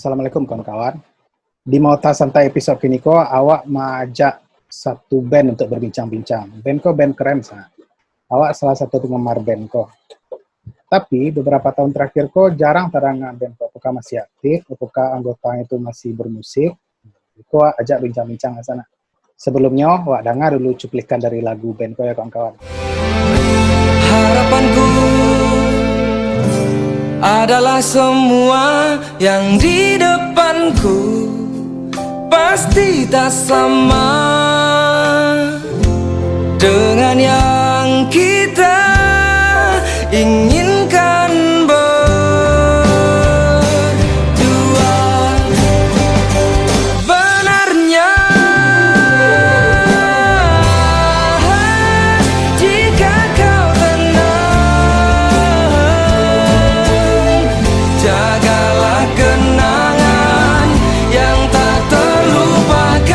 Assalamualaikum kawan-kawan. Di Mauta Santai episode kini ko, awak majak satu band untuk berbincang-bincang. Band ko band keren sangat. Awak salah satu penggemar band ko. Tapi beberapa tahun terakhir ko jarang terang band ko. Apakah masih aktif, apakah anggotanya itu masih bermusik. Ko ajak bincang-bincang ke sana. Sebelumnya, awak dengar dulu cuplikan dari lagu band ko ya kawan-kawan. Harapanku adalah semua yang di depanku pasti tak sama dengan yang kita inginkan berdua. Benarnya jika kau tenang, jagalah kenangan yang tak terlupakan,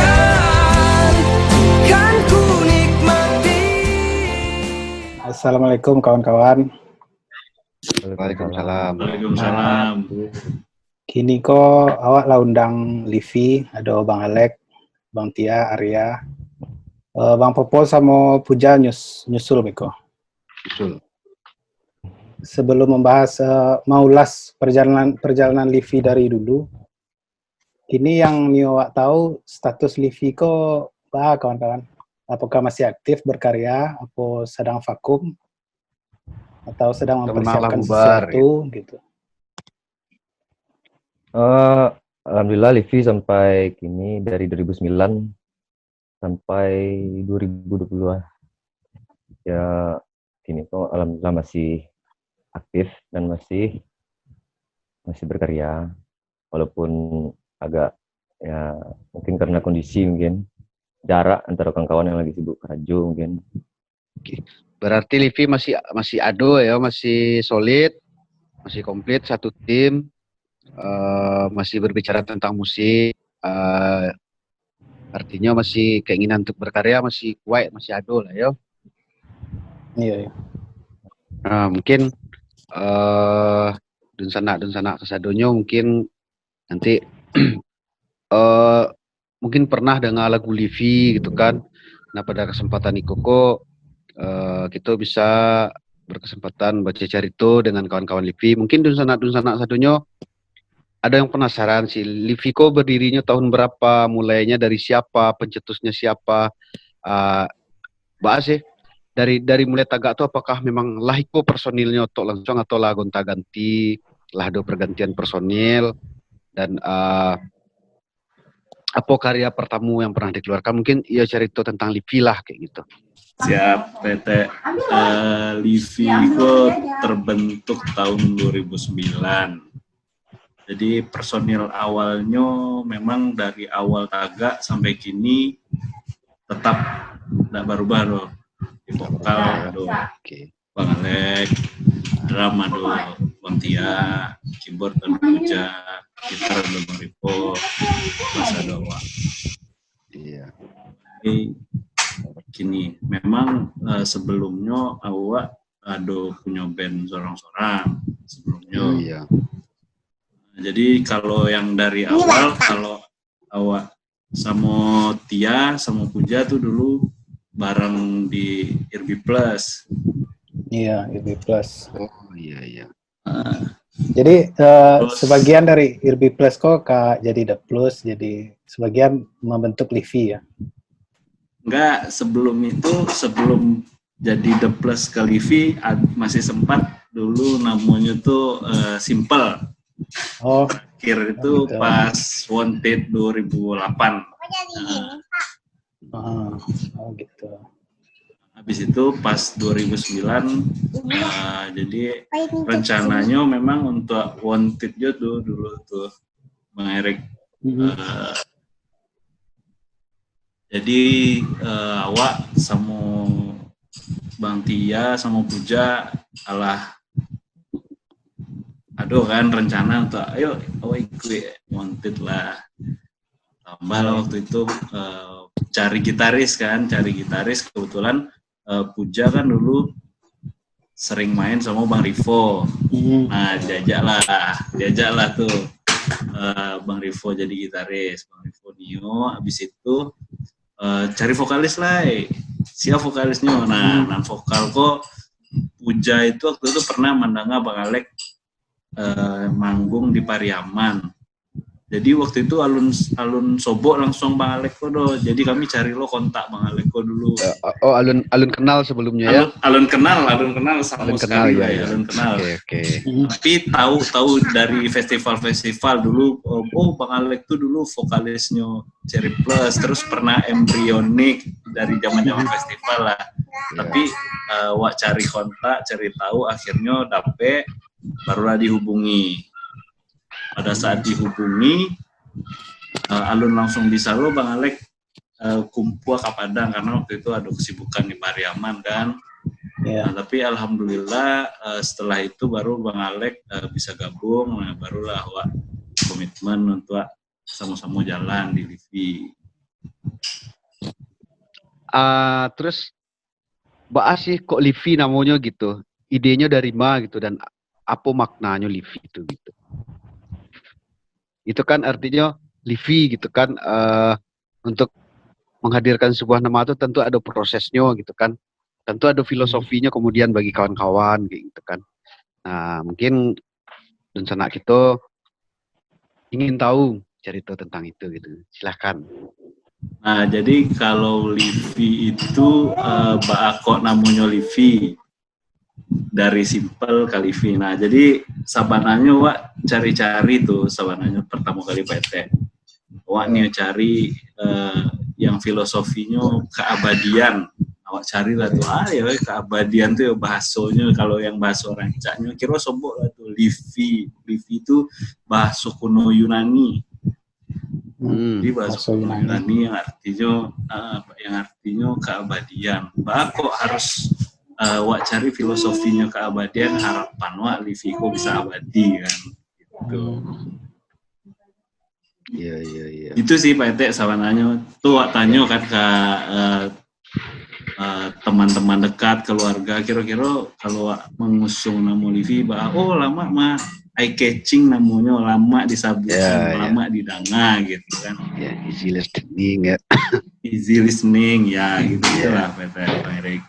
kan ku nikmati. Assalamualaikum kawan-kawan. Waalaikumsalam. Waalaikumsalam. Kini ko awak lah undang Livi, ada Bang Alek, Bang Tia, Arya, Bang Popo sama Puja nyusul Beko. Betul. Sebelum membahas mau ulas perjalanan Livi dari dulu. Ini yang awak tahu status Livi ko kawan-kawan. Apakah masih aktif berkarya, atau sedang vakum, atau sedang mempersiapkan sesuatu gitu. Alhamdulillah Livi sampai kini dari 2009 sampai 2020 ya, kini kok alhamdulillah masih aktif dan masih berkarya, walaupun agak ya mungkin karena kondisi, mungkin jarak antara kawan-kawan yang lagi sibuk kerja mungkin. Oke. Berarti Livi masih ado ya, masih solid, masih komplit satu tim, masih berbicara tentang musik, artinya masih keinginan untuk berkarya masih kuat, masih ado lah ya. Iya. Nah, mungkin dun sana kesadonyo mungkin nanti mungkin pernah dengar lagu Livi gitu kan. Nah, pada kesempatan kok kita bisa berkesempatan baca cerita dengan kawan-kawan Livi. Mungkin dun sana sadonyo ada yang penasaran sih, Livi kok berdirinya tahun berapa, mulainya dari siapa, pencetusnya siapa, bahas sih dari mulai tagak tuh apakah memang lahiko personilnya atau langsung atau lah gonta-ganti, lah ada pergantian personil, dan apa karya pertama yang pernah dikeluarkan, mungkin ia cerita tentang Livi lah kayak gitu. Siap, PT. Livi itu terbentuk tahun 2009. Jadi personil awalnya memang dari awal tagak sampai kini tetap tidak berubah loh. Di vokal ada Bang Alek, drum ada Bang Tia, keyboard ada Puja, gitar ada Bang Ripo, bass ada Wak. Iya. Jadi gini, memang sebelumnya awak ada punya band sorang-sorang sebelumnya. Oh, iya. Jadi kalau yang dari awal, kalau awak sama Tia sama Puja tuh dulu bareng di Irbi Plus. Iya, Irbi Plus. Oh iya. Jadi sebagian dari Irbi Plus kok jadi The Plus, jadi sebagian membentuk Livi ya. Enggak, sebelum jadi The Plus ke Livi masih sempat dulu namanya tuh Simple. Oh, Akhir itu gitu. pas Wanted 2008. Oh gitu. Habis itu pas 2009 jadi rencananya memang untuk Wanted juga dulu tuh Bang Erik. Jadi awak sama Bang Tia sama Puja aduh kan rencana untuk ayo awak ikut Wanted lah. Tambah lah waktu itu cari gitaris kebetulan Puja kan dulu sering main sama Bang Rivo. Nah, diajak lah tuh Bang Rivo jadi gitaris, Bang Rivo Nio. Habis itu cari vokalis lah, siapa vokalisnya? Nah, nan vokal kok Puja itu waktu itu pernah mandanga Bang Alek manggung di Pariaman. Jadi waktu itu alun Sobo langsung Bang Aleko do. Jadi kami cari lo kontak Bang Aleko dulu. Oh, alun kenal sebelumnya ya? Alun kenal sama Alun sekali kenal, ya, alun kenal. Oke. Tapi tahu dari festival dulu. Oh, Bang Alek tuh dulu vokalisnya Cherry Plus, terus pernah Embryonic dari zaman-zaman festival lah. Tapi wak cari kontak, cari tahu, akhirnya dapet, barulah dihubungi. Pada saat dihubungi, alun langsung bisa lo Bang Alek kumpul ke Padang karena waktu itu ada kesibukan di Pariaman kan. Iya. Nah, tapi alhamdulillah setelah itu baru Bang Alek bisa gabung, nah, barulah komitmen untuk sama-sama jalan di Livi. Terus Mbak sih kok Livi namanya gitu? Idenya dari mana gitu dan apa maknanya Livi itu gitu? Itu kan artinya Livi gitu kan untuk menghadirkan sebuah nama itu tentu ada prosesnya gitu kan, tentu ada filosofinya kemudian bagi kawan-kawan gitu kan. Nah mungkin dan sanak kita ingin tahu cerita tentang itu gitu, silahkan. Nah jadi kalau Livi itu kok namanya Livi dari simple ke Livi. Nah jadi sabananya wak cari-cari tuh sabananya pertama kali PT. Wak nih cari yang filosofinya keabadian. Awak cari lah tuh ya keabadian tuh ya bahasanya, kalau yang bahasa rancaknya kira sobok lah tuh Livi. Livi itu bahasa kuno Yunani. Jadi bahasa kuno Yunani yang artinya keabadian. Kok harus wak cari filosofinya keabadian, harapan wak Livi kok bisa abadi kan gitu. Iya. Itu sih Pak Ete sawananya tuh wak tanya kan ke teman-teman dekat, keluarga, kira-kira kalau wak mengusung nama Livi oh lama mah eye catching namanya, lama disabutkan, lama didanga gitu kan. Ya, easy listening ya. Easy listening ya gitu lah Pak Ete, Pak Erik.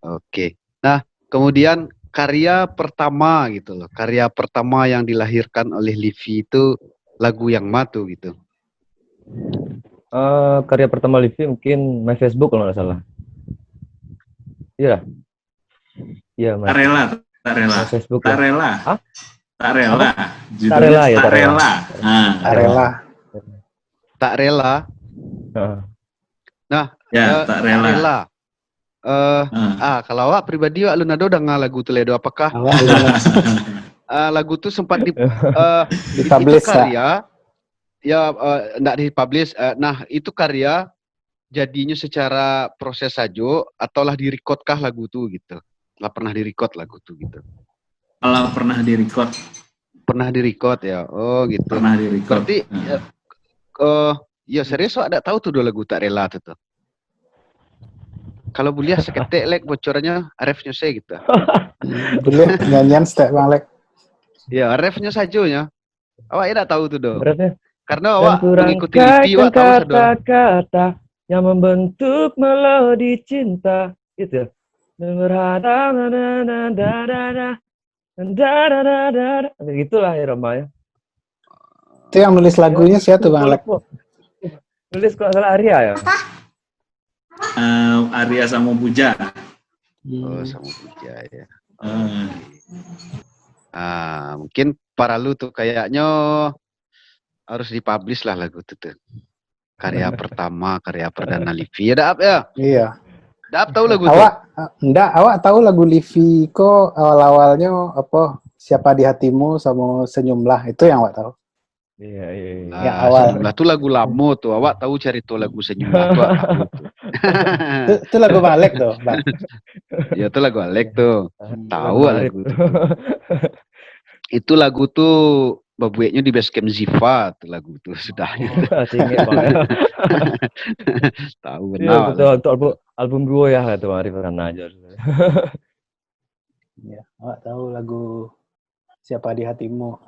Oke. Nah, kemudian karya pertama gitu loh. Karya pertama yang dilahirkan oleh Livi itu lagu yang matu gitu. Karya pertama Livi mungkin My Facebook kalau nggak salah. Iya. Iya, Tak rela. My Facebook. Tak rela. Hah? Tak rela. Judulnya Tak rela. Tak rela. Nah, ya, tak rela. Kalau awak pribadi wak Lunado dengar lagu Toledo, apakah lagu itu sempat dipublish itu karya enggak dipublish. Nah, itu karya jadinya secara proses saja atau lah direcordkah lagu itu gitu? Lah pernah direcord lagu itu gitu. Kalau pernah direcord. Pernah direcord ya. Oh, gitu. Pernah direcord. Berarti ya serius wak enggak tahu tuh lagu Tak Rela tuh. Kalau boleh seketik lek bocorannya refnya saya gitu. Boleh nyanyian step Bang Lek. Ya, refnya saja ya. Awak tidak tahu tuh do. Refnya. Karena awak mengikuti Livi, awak tahu saja. Kata-kata yang membentuk melodi cinta, gitu ya. Gitulah Irama ya. Itu yang nulis lagunya siapa tuh Bang Lek? Nulis kalau salah Arya ya. Arya sama Puja. Oh, sama Puja ya. Mungkin para lu tuh kayaknya harus dipublish lah lagu itu tuh. Karya pertama, karya perdana Livi. Ya, Daap ya? Iya. Daap tahu lagu itu? Awak tahu lagu Livi kok awal-awalnya apa? Siapa di hatimu sama senyumlah, itu yang awak tahu. Iya. Nah, yang awal. Senyumlah tuh lagu lama tuh. Awak tahu cari tuh lagu Senyumlah tuh awak tahu tuh. Itu lagu Bang Alek tuh, Bang. Ya itu lagu Alek tuh. Tahu lagu itu. Itu lagu tuh babueknya di Basecamp Ziva tuh lagu tuh sudah. Tahu benar. Iya, betul. Album gue ya itu Arif Ranaja. Ya, awak tahu lagu Siapa di hatimu.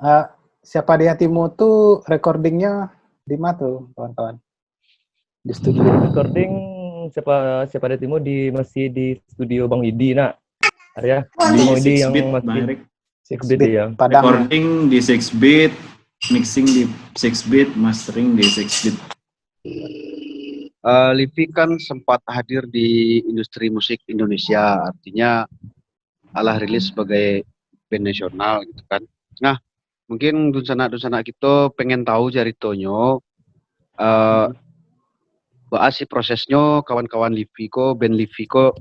Siapa di hatimu tuh recordingnya di mana tuh, kawan-kawan? Di studio. Recording siapa ada Timo masih di studio Bang Widi nak. Arya, Di Bang Widi 6 yang bit, Bang masih Erik. 6 bit bit ya. Padang. Recording di 6 bit, mixing di 6 bit, mastering di 6 bit. Livi kan sempat hadir di industri musik Indonesia, artinya alah rilis sebagai band nasional gitu kan. Nah, mungkin dunsana kita pengen tahu ceritanya, bahas sih prosesnya kawan-kawan Livi ko, band Livi ko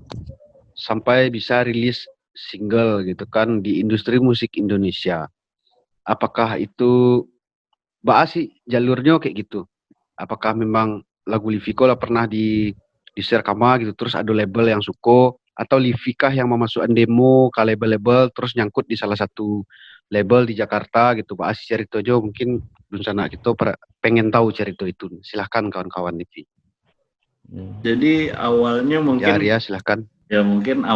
sampai bisa rilis single gitu kan di industri musik Indonesia. Apakah itu bahas sih jalurnya kayak gitu? Apakah memang lagu Liviko lah pernah di share kama gitu, terus ada label yang suka, atau Livika yang memasukkan demo ke label-label terus nyangkut di salah satu label di Jakarta gitu. Bahas cerita aja, mungkin dunsana kita pengen tahu cerita itu. Silahkan kawan-kawan Livi. Jadi awalnya Ya mungkin Arya silahkan. ya mungkin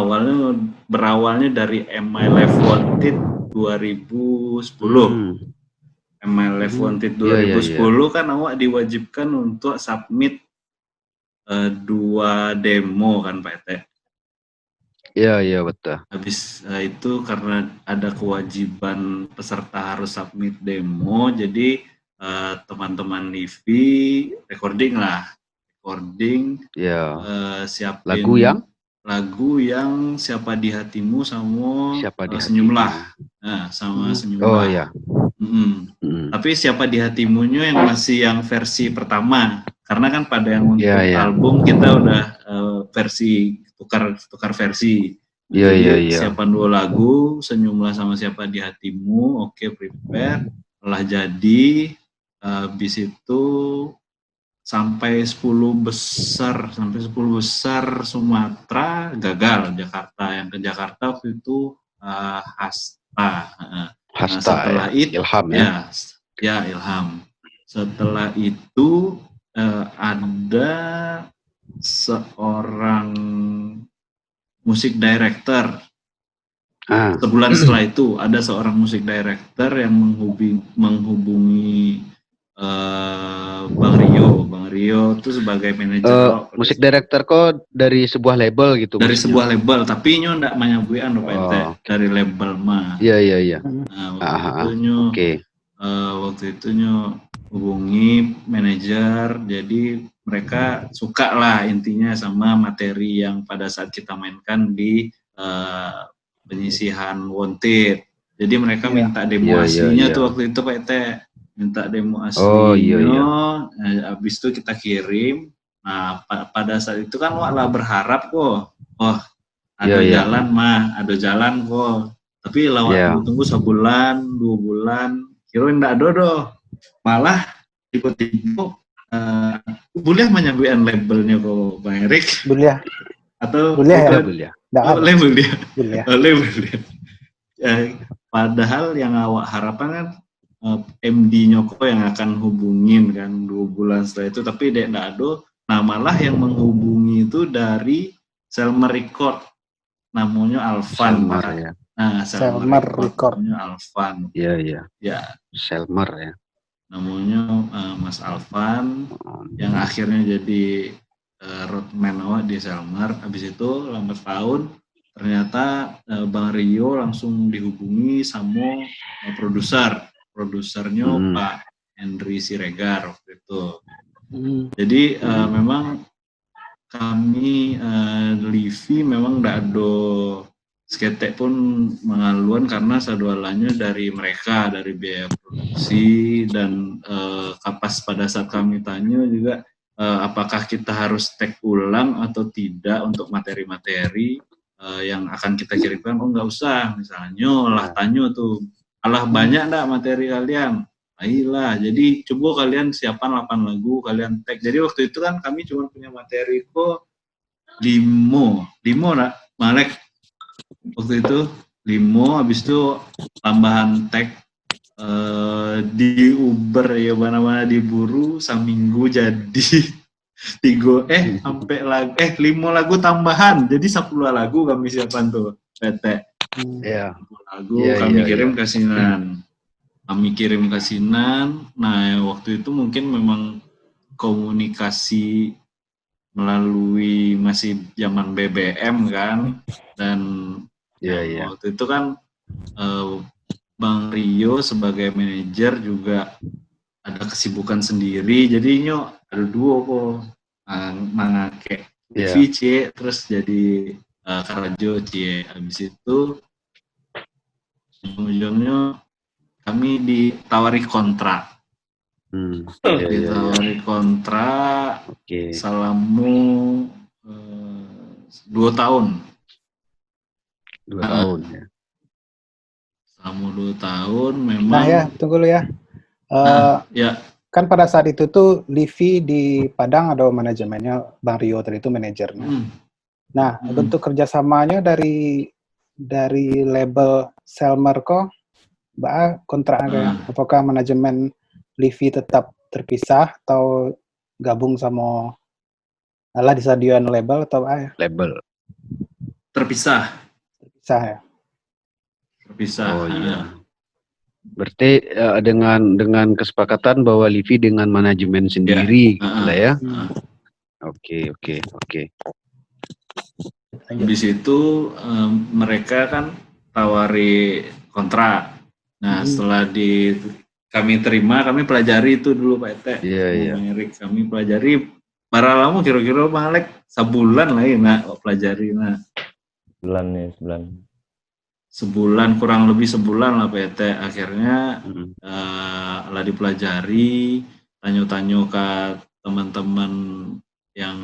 berawalnya dari Am I Left Wanted 2010. My Life Wanted 2010 kan awak diwajibkan untuk submit 2 demo kan Pak Ete. Iya betul. Habis itu karena ada kewajiban peserta harus submit demo, jadi teman-teman Livi recording. Iya. Siapin lagu yang Siapa di Hatimu sama Senyumlah. Nah, sama Senyumlah. Oh iya. Tapi Siapa di Hatimunya yang masih yang versi pertama, karena kan pada yang untuk album kita udah versi tukar versi. Iya. Siapkan 2 lagu, Senyumlah sama Siapa di Hatimu, oke, prepare, telah jadi. Habis itu sampai 10 besar Sumatera gagal. Yang ke Jakarta waktu itu Hasta. Setelah itu Ilham Ilham. Setelah itu ada seorang musik director. Sebulan setelah itu ada seorang musik director yang menghubungi Bang Rio itu sebagai manajer. Musik director kok dari sebuah label gitu? Dari sebuah label, tapi nyo ndak menyabuian dari label mah. Iya. Waktu itu nyo hubungi manajer, jadi mereka suka lah intinya sama materi yang pada saat kita mainkan di penyisihan Wanted. Jadi mereka minta demo aslinya tuh waktu itu Pak Ete. Minta demo aslinya, habis itu kita kirim. Nah, pada saat itu kan wah lah berharap kok, ada jalan kok. Tapi lawat tunggu sebulan, 2 bulan, kirain ndak ada. Malah tiba-tiba boleh menyambian labelnya kok Bang Erik? Boleh. Atau boleh. Label dia. Label dia. Padahal yang awak harapan kan MD Nyoko yang akan hubungin kan 2 bulan setelah itu, tapi dek ndak ada. Nah malah yang menghubungi itu dari Selmer Record, namanya Alvan. Selmer Record. Namanya Alvan. Iya. Ya. Selmer ya. Namanya Mas Alvan, yang akhirnya jadi roadman awak di Selmer. Habis itu lambat tahun ternyata Bang Rio langsung dihubungi sama produsernya Pak Henry Siregar waktu itu. Jadi memang kami Livi memang tidak ada seketek pun mengaluan karena sadualannya dari mereka, dari biaya produksi dan kapas pada saat kami tanya juga apakah kita harus tag ulang atau tidak untuk materi-materi yang akan kita kirimkan. Oh nggak usah, misalnya lah tanya tuh, alah banyak enggak materi kalian? Ayolah, jadi coba kalian siapkan 8 lagu, kalian tag. Jadi waktu itu kan kami cuma punya materi kok 5 nak, Malek. Waktu itu 5, habis itu tambahan tag di Uber ya mana-mana diburu, seminggu jadi 5 lagu tambahan, jadi 10 lagu kami siapkan tuh PT. Iya. lagu Iya, kami iya, kirim ke Sinan. Kami kirim ke Sinan. Nah, waktu itu mungkin memang komunikasi melalui masih zaman BBM kan, dan Iya, yang iya. waktu itu kan Bang Rio sebagai manajer juga ada kesibukan sendiri, jadinya ada dua kok mangake Iya. Livi C terus jadi Karajo C. Habis itu ujung-ujungnya kami ditawari kontrak. Iya, iya, iya. Ditawari kontrak Oke. selama 2 tahun. 2 tahun ya. Selama 2 tahun Nah memang ya, tunggu dulu ya. ya Kan pada saat itu tuh Livi di Padang ada manajemennya, Bang Rio tadi itu manajernya. Nah, bentuk kerjasamanya dari label Selmer kok, Mbak kontrak apakah manajemen Livi tetap terpisah atau gabung sama di stadion label atau Label. terpisah ya? Terpisah. Oh iya. Berarti dengan kesepakatan bahwa Livi dengan manajemen sendiri gitu lah ya. Oke. Habis itu mereka kan tawari kontrak. Nah, setelah kami terima, kami pelajari itu dulu Pak Ete. Iya. Erik, kami pelajari para lama kira-kira Malek sebulan lah ya, pelajari. Nah, sebulan kurang lebih sebulan lah Pak Ete. Akhirnya lah dipelajari, tanya-tanya ke teman-teman yang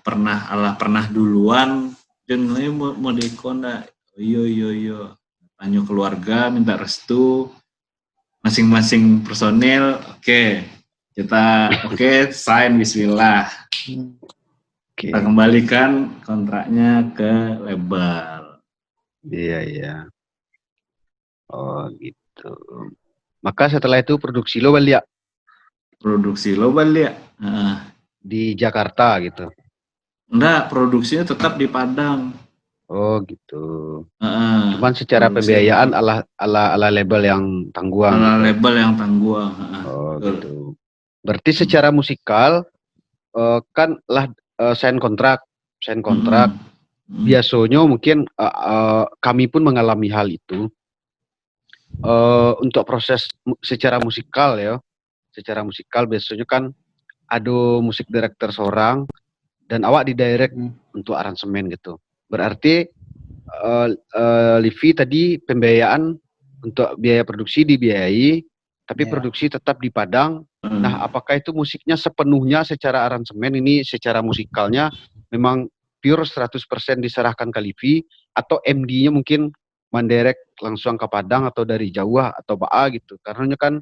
pernah duluan, dan mau dekon dah. Iya. Tanya keluarga, minta restu, masing-masing personil, kita sign, bismillah. Kita kembalikan kontraknya ke label. Iya. Oh gitu. Maka setelah itu produksi lo balik di Jakarta gitu. Enggak, produksinya tetap di Padang. Oh gitu. Cuman secara pembiayaan ala label yang tangguang. Ala gitu. label yang tangguang. Oh gitu. Berarti secara musikal kan lah sign kontrak. Biasanya mungkin kami pun mengalami hal itu. Untuk proses secara musikal ya. Secara musikal biasanya kan ada musik director seorang dan awak didirect untuk aransemen gitu. Berarti Livi tadi pembiayaan untuk biaya produksi dibiayai, tapi produksi tetap di Padang. Nah, apakah itu musiknya sepenuhnya secara aransemen ini secara musikalnya memang pure 100% diserahkan ke Livi, atau MD-nya mungkin mendirect langsung ke Padang atau dari Jawa atau Baa gitu. Karena kan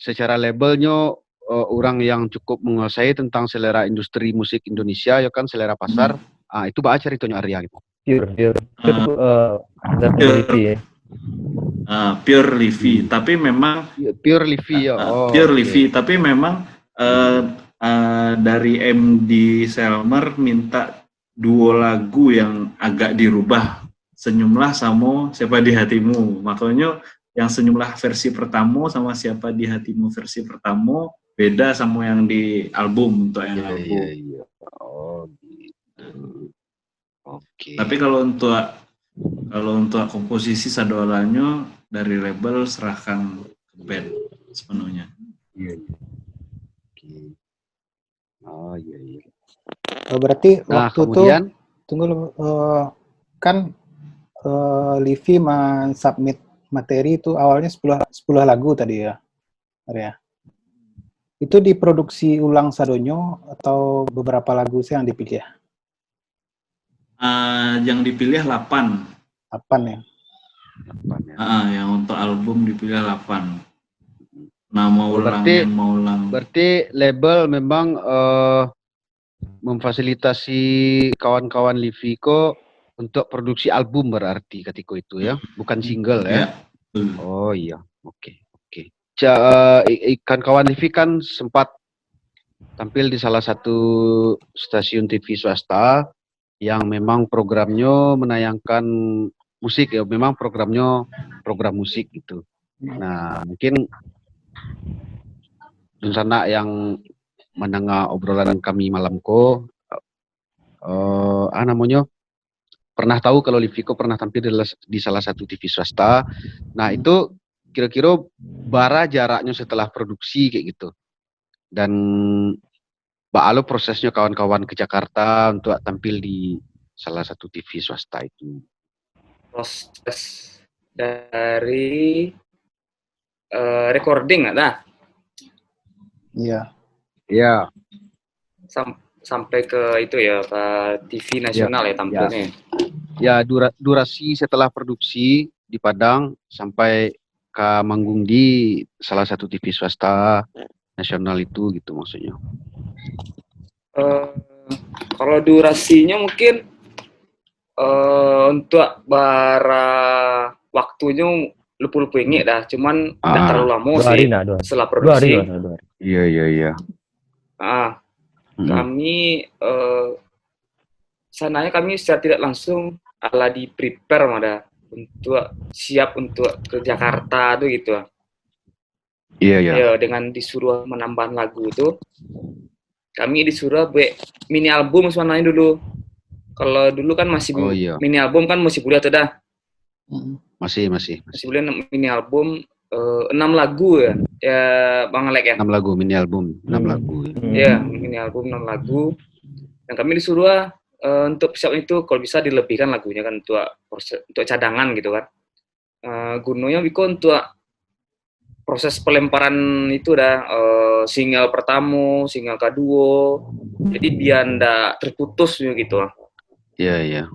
secara labelnya orang yang cukup menguasai tentang selera industri musik Indonesia ya kan, selera pasar. Itu Baa ceritanya Arya gitu. Pure Livi, tapi memang pure Livi ya. Pure Livi, tapi memang dari MD Selmer minta 2 lagu yang agak dirubah, Senyumlah sama Siapa di Hatimu. Makanya yang Senyumlah versi pertama sama Siapa di Hatimu versi pertama beda sama yang di album, untuk yang album. Iya. Oh gitu. Oke. Tapi kalau untuk komposisi sadolanya dari label serahkan ke band sepenuhnya. Iya. Oke. Oh iya. Berarti waktu kemudian, itu kan Livi men-submit materi itu awalnya 10 lagu tadi ya, Arya. Itu diproduksi ulang sadonyo atau beberapa lagu sih yang dipilih? Yang dipilih 8. 8 ya? 8 ya. Yang untuk album dipilih 8. Nah, mau ulang. Berarti label memang memfasilitasi kawan-kawan Liviko untuk produksi album berarti ketika itu ya, bukan single ya? Oh iya, oke. Kawan Livi kan sempat tampil di salah satu stasiun TV swasta yang memang programnya menayangkan musik ya, memang programnya program musik gitu. Nah, mungkin Dunsana yang mendengar obrolan kami malamko, namanya pernah tahu kalau Liviko pernah tampil di salah satu TV swasta. Nah, itu kira-kira bara jaraknya setelah produksi kayak gitu. Dan Alo prosesnya kawan-kawan ke Jakarta untuk tampil di salah satu TV swasta itu. Proses dari recording ada Iya. Iya, sampai ke itu ya ke TV nasional ya tampilnya. ya durasi setelah produksi di Padang sampai ke manggung di salah satu TV swasta nasional itu gitu maksudnya. Kalau durasinya mungkin untuk bara waktunya lupa-lupa ingat dah, cuman tidak terlalu lama 2 sih hari nah, 2 hari. setelah 2 hari produksi. lah, 2 hari. Iya. Kami sananya kami secara tidak langsung ala di prepare mada untuk siap untuk ke Jakarta tuh gitu. Iya. Ya, dengan disuruh menambah lagu itu, kami disuruh buat mini album sebenarnya dulu. Kalau dulu kan masih mini album kan masih boleh tuh dah. Masih boleh mini album 6 lagu ya Bang Alek ya. 6 lagu mini album, 6 lagu. Ya, mini album 6 lagu. Dan kami disuruh untuk siap itu kalau bisa dilebihkan lagunya kan untuk cadangan gitu kan. Gunanya Biko untuk proses pelemparan itu dah single pertama, single kedua. Jadi biar ndak terputus gitu. Iya.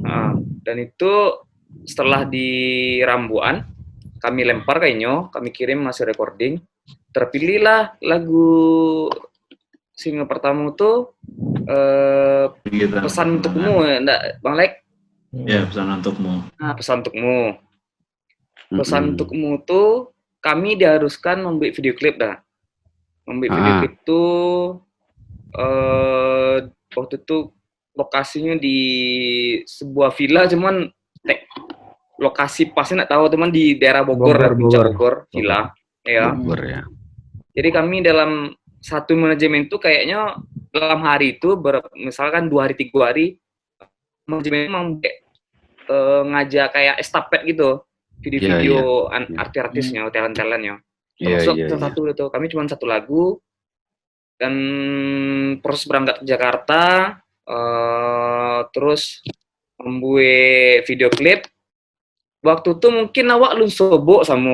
Dan itu setelah di Rambuan kami lempar kayaknya, kami kirim masih recording, terpilihlah lagu single pertama itu pesan untukmu, enggak Bang Lek? Ya, pesan untukmu. Nah, pesan untukmu. Pesan untukmu tuh kami diharuskan membuat video klip dah. Membuat video klip tuh waktu itu lokasinya di sebuah villa, cuman lokasi pasti nggak tahu teman di daerah Bogor. Villa ya. Bogor ya. Jadi kami dalam satu manajemen itu kayaknya dalam hari itu misalkan 2 hari 3 hari manajemen memang ngajak kayak estafet gitu video-video artis-artisnya, talent-talentnya. Termasuk satu itu kami cuma 1 lagu dan proses berangkat ke Jakarta terus membuat video klip. Waktu itu mungkin awak lu sobok sama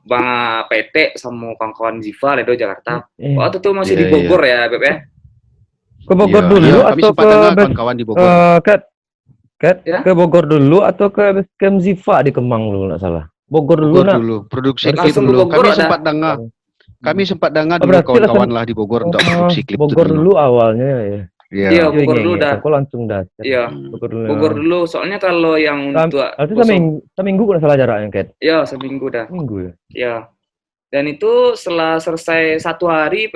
Bang PT sama kawan-kawan Ziva Ledo Jakarta. Waktu itu masih di Bogor ya, Beb ya. Ke Bogor dulu atau ke kawan-kawan di Bogor. Ke Bogor dulu atau ke Camp Ziva di Kemang lu enggak salah. Bogor dulu. Produksi klip dulu. Kami sempat dengar dulu kawan-kawan lah di Bogor untuk produksi klip Bogor dulu awalnya ya. Iya, Bogor dulu dah. Aku langsung datang. Iya, Bogor dulu. Soalnya kalau yang untuk itu seminggu kalau salah jaraknya, Kat. Iya, seminggu dah. Minggu ya. Iya. Dan itu setelah selesai 1 hari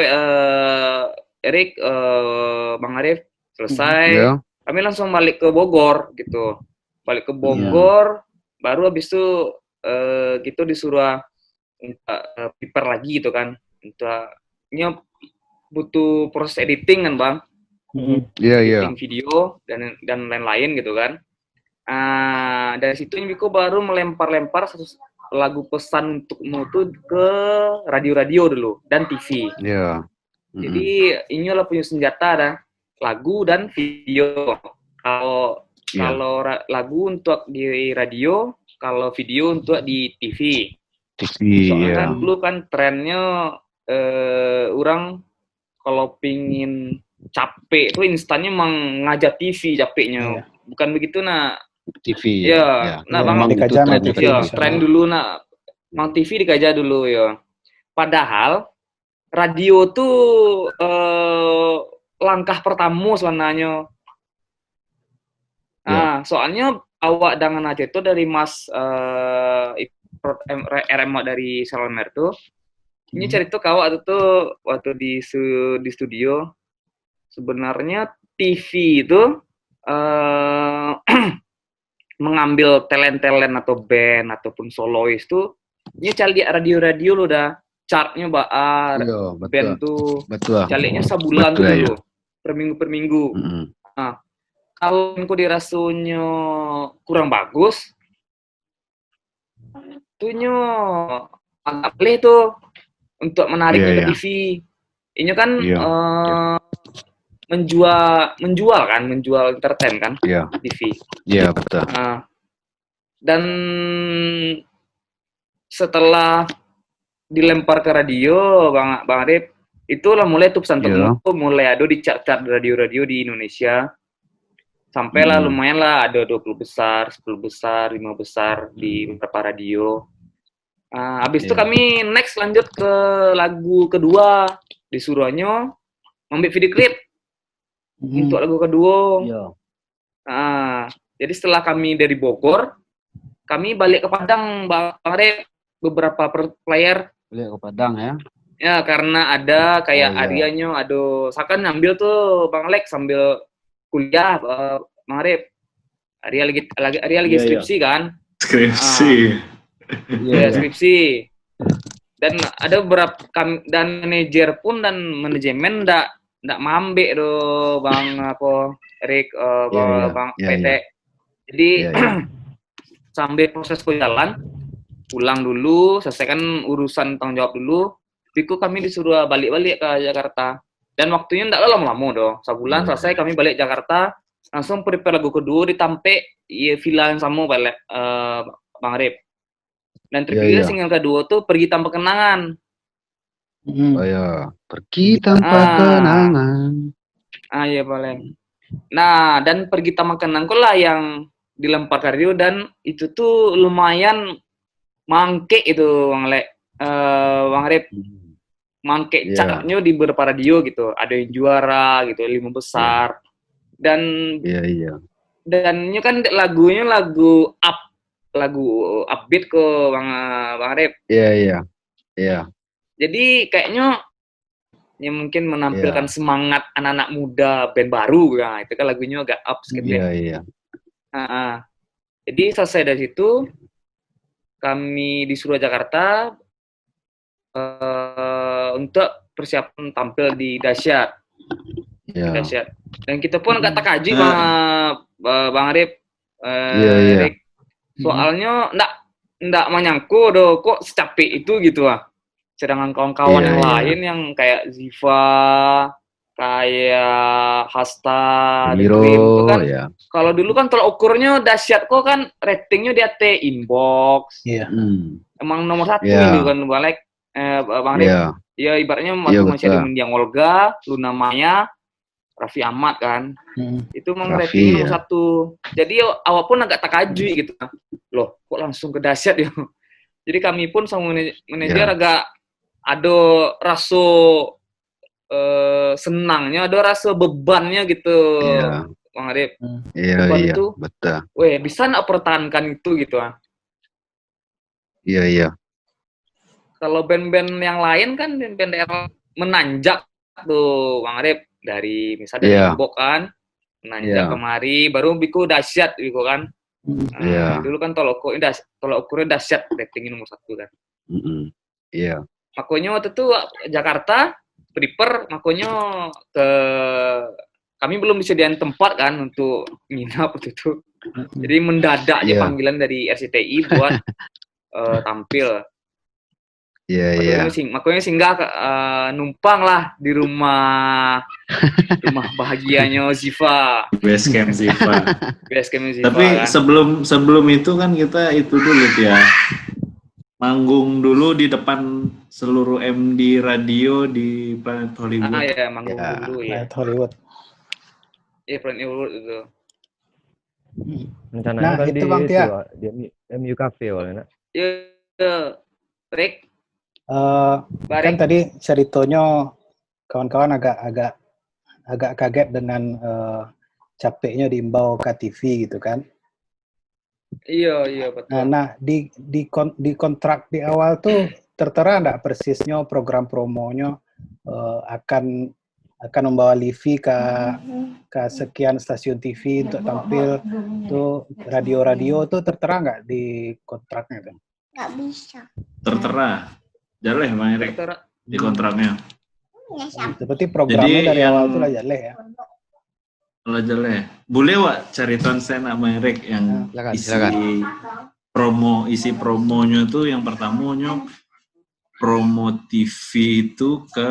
Erik Bang Arif selesai. Kami langsung balik ke Bogor gitu. Balik ke Bogor, baru habis itu gitu disuruh prepare lagi gitu kan. Ini butuh proses editing kan, Bang. Editing video dan lain-lain gitu kan. Dari situ Biko baru melempar-lempar satu lagu pesan untukmu tuh ke radio-radio dulu dan TV. Jadi inilah punya senjata ada lagu dan video. Kalau lagu untuk di radio, kalau video untuk di TV. Soalnya kan dulu kan trennya orang kalau pingin capek tuh instannya emang ngajak TV capeknya. Bukan begitu TV ya. Nah Bang tren dulu Mang TV dikajak dulu ya. Padahal radio tuh langkah pertama sebenarnya. Soalnya awak dengan aja itu dari Mas RMA dari Salmer tuh. Ini cerita kawak tuh waktu di studio. Sebenarnya TV itu eh mengambil talent-talent atau band ataupun solois tuh, ini cari di radio-radio lo dah chartnya Iya, band betul. tuh Betul. caliknya sebulan tuh Betul, dulu, ya. per minggu. Mm-mm. Nah, kalau aku dirasunya kurang bagus, tuhnya agak pelih tuh untuk menariknya Iya, ke iya. TV. Ini kan Iya. menjual entertain kan Iya. TV. Iya, betul. Nah, dan setelah dilempar ke radio, Bang Arif, itulah mulai tuh pesan Iya. tuh mulai ada di chart-chart radio-radio di Indonesia. Sampailah lumayan lah ada 20 besar, 10 besar, 5 besar di beberapa radio. Habis itu Iya. kami next lanjut ke lagu kedua, disuruhnya ngambil video klip untuk lagu kedua. Iya. Jadi setelah kami dari Bogor, kami balik ke Padang, Bang Arif, beberapa player. Balik ke Padang ya. Ya, karena ada kayak Oh, iya. Aryanya, saya kan ngambil tuh Bang Lex sambil kuliah, Bang Arif. Arya lagi Iya, skripsi kan? Skripsi. Ya, skripsi. Dan ada beberapa dan manajer pun dan manajemen ndak mambe do Bang Erik, Bang Iya, PT. iya. Jadi Iya, iya. sambil proses jalan, pulang dulu, selesaikan urusan tanggung jawab dulu. Piku kami disuruh balik-balik ke Jakarta. Dan waktunya ndak lama-lama doh. Sebulan selesai kami balik Jakarta, langsung prepare lagu kedua ditampe villa yang sama balik Bang Arif. Dan terpilih Iya, iya. single kedua tuh Pergi Tanpa Kenangan. Oh ya, pergi tanpa kenangan. Iya paling. Nah, dan Pergi Tanpa Kenangan lah yang dilempar ke radio dan itu tuh lumayan mangke itu Bang Arif. Mangke Iya. chartnya di beberapa radio gitu. Ada yang juara gitu, 5 besar. Dan Iya. dan ini kan lagunya lagu upbeat ke Bang Arif. Iya. Jadi kayaknya ya mungkin menampilkan semangat anak-anak muda band baru kan. Itu kan lagunya agak up sedikit. Iya. Jadi selesai dari situ kami disuruh Jakarta untuk persiapan tampil di Dahsyat. Iya. Dahsyat. Dan kita pun agak takajui Bang Arif. Iya. Erik. Soalnya ndak menyangku doh kok secapek itu gitu Sedangkan kawan-kawan yang lain yang kayak Ziva, kayak Hasta, Miro, itu kan ya. kalau dulu kan tolak ukurnya Dahsyat kok kan ratingnya di AT inbox. Iya. Emang nomor 1 Iya. itu kan Bang Arif. Iya. Ya ibaratnya Iya, masih ada betul. Mendiang Olga, Luna Maya, Raffi Ahmad kan. Itu memang Raffi, ratingnya nomor ya. 1. Jadi awak pun agak takajui gitu. Loh, kok langsung ke Dahsyat ya? Jadi kami pun sama manajer Ya. agak ada rasa senangnya, ada rasa bebannya gitu, Iya. Bang Arif. Iya, Beban iya. itu, Betul. weh bisa nggak pertahankan itu gitu Iya. Kalau band-band yang lain kan band-band daerah menanjak tuh, Bang Arif. Dari misalnya dari Iya. Lombok kan, menanjak Iya. kemari, baru biku Dahsyat gitu kan. Iya. Dulu kan tolak ukurnya Dahsyat, ratingnya nomor 1 kan. Iya. Makanya waktu itu Jakarta, prepare, makanya kami belum disediain tempat kan untuk nginap waktu itu. Jadi mendadak aja Iya. panggilan dari RCTI buat tampil. Iya. Makanya singgah numpang lah di rumah bahagianya Ziva. Basecamp Ziva. Basecamp Ziva Tapi kan. sebelum itu kan kita itu dulu ya. Manggung dulu di depan seluruh MD radio di Planet Hollywood. Ya manggung Ya. dulu ya. Planet Hollywood. Iya Planet Hollywood itu. Rencananya Nah, kan itu di Bang Tia. di MU Cafe awalnya. Ya, Rick, Kan Barek. tadi ceritanya kawan-kawan agak kaget dengan capeknya diimbau ke TV gitu kan. Iya betul. Nah, di kontrak di awal tuh tertera enggak persisnya program promonya akan akan membawa Livi ke sekian stasiun TV untuk tampil tuh, radio-radio tuh tertera nggak di kontraknya tuh? Nggak bisa. Tertera. Jaleh Bang Erik Tertera. di kontraknya. Ya, siapa? Seperti programnya Jadi dari yang- awal tuh lah jaleh ya. Kalau Jaleh. Boleh Wak cari konsen Bang Erik yang Silakan, isi silakan. isi promonya tuh yang pertamanya promo TV itu ke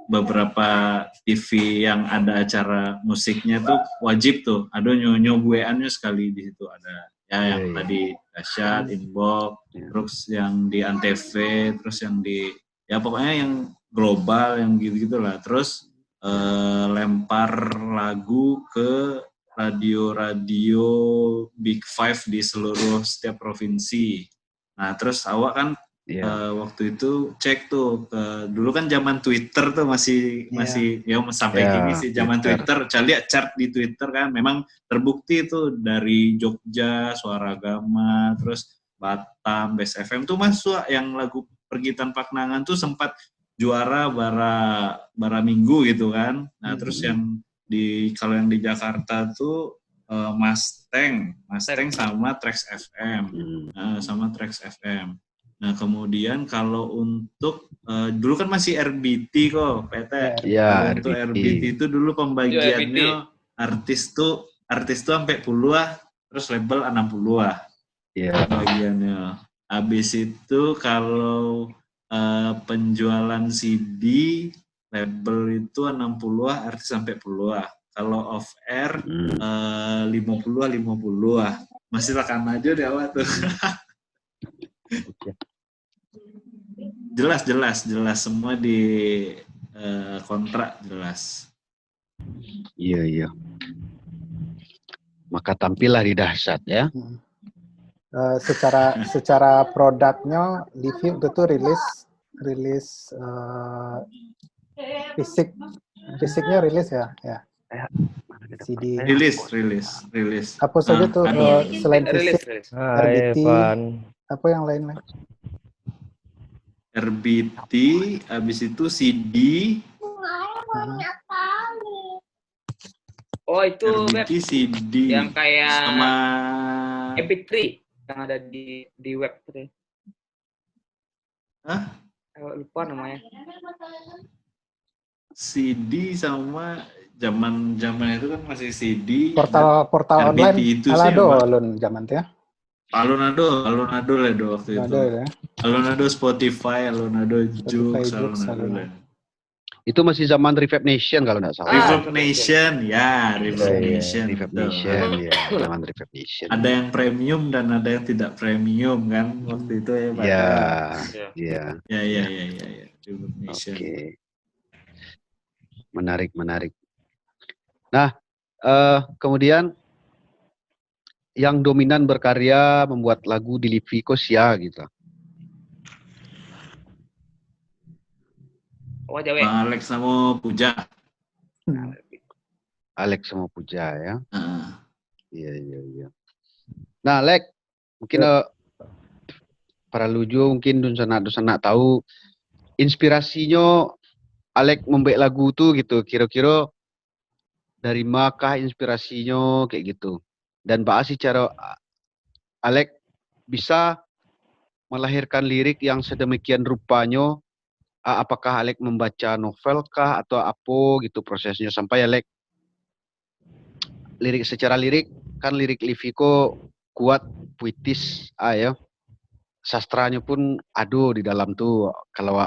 beberapa TV yang ada acara musiknya tuh wajib tuh ada nyobueannya sekali di situ ada ya yang Iya, iya. tadi Dahsyat, Inbox, Iya. terus yang di Antv, terus yang di ya pokoknya yang global yang gitu-gitu lah. Terus lempar lagu ke radio-radio Big Five di seluruh setiap provinsi. Nah, terus awak kan Iya. waktu itu cek tuh dulu kan zaman Twitter tuh masih ya sampai Ya, kini sih zaman Twitter. Saya lihat chart di Twitter kan memang terbukti tuh dari Jogja, Suara Agama, terus Batam, Best FM tuh masuk yang lagu Pergi Tanpa Kenangan tuh sempat juara bara minggu gitu kan. Nah, terus yang kalau yang di Jakarta tuh Mustang sama Trax FM. Sama Trax FM. Nah, kemudian kalau untuk dulu kan masih RBT kok, PT. Iya, Kalau untuk RBT. RBT itu dulu Iya, pembagiannya artis tuh sampai puluh terus label 60 Iya. pembagiannya. Habis itu kalau penjualan CD label itu 60 artis sampai puluh. Kalau off air 50 masih rekan aja deh awak tuh. Jelas semua di kontrak jelas. Iya. Maka tampillah di Dahsyat ya. Secara produknya Livi waktu itu rilis fisiknya rilis ya CD. Rilis. Apa saja tuh selain Rilis. fisik Hai RBT. Evan. Apa yang lain? RBT, habis itu CD, Oh, itu web RBT, CD, yang kayak sama MP3 yang ada di web gitu. Hah? Lupa namanya. CD sama zaman itu kan masih CD. Portal RBT online itu sih Alado apa? alun zaman tuh ya. Alonado lah do waktu itu. Alado ya. Alonado Spotify, Alonado Joox, Joox, Alonado Alonado. lah. Itu masih zaman Reverb Nation kalau nggak salah. Reverb Nation, ya Reverb Iya, Nation. Reverb betul. Nation, ya. Zaman Reverb Nation. Ada yang premium dan ada yang tidak premium kan waktu itu ya Pak. Iya. Ya. Reverb Nation. Oke. Menarik. Nah, kemudian yang dominan berkarya membuat lagu di Livi Kosia gitu. Oh, Jawa. Bang Alex sama Puja. Alex sama Puja ya. Heeh. Iya. Nah, Lek, mungkin para lujo mungkin dun sana tahu inspirasinya Alek membuat lagu tuh gitu. Kira-kira dari makah inspirasinya kayak gitu. Dan bahas cara Alek bisa melahirkan lirik yang sedemikian rupanya. Apakah Alek membaca novel kah atau apa gitu prosesnya sampai Alek secara lirik kan lirik Liviko kuat puitis ya. Sastranya pun aduh di dalam tuh kalau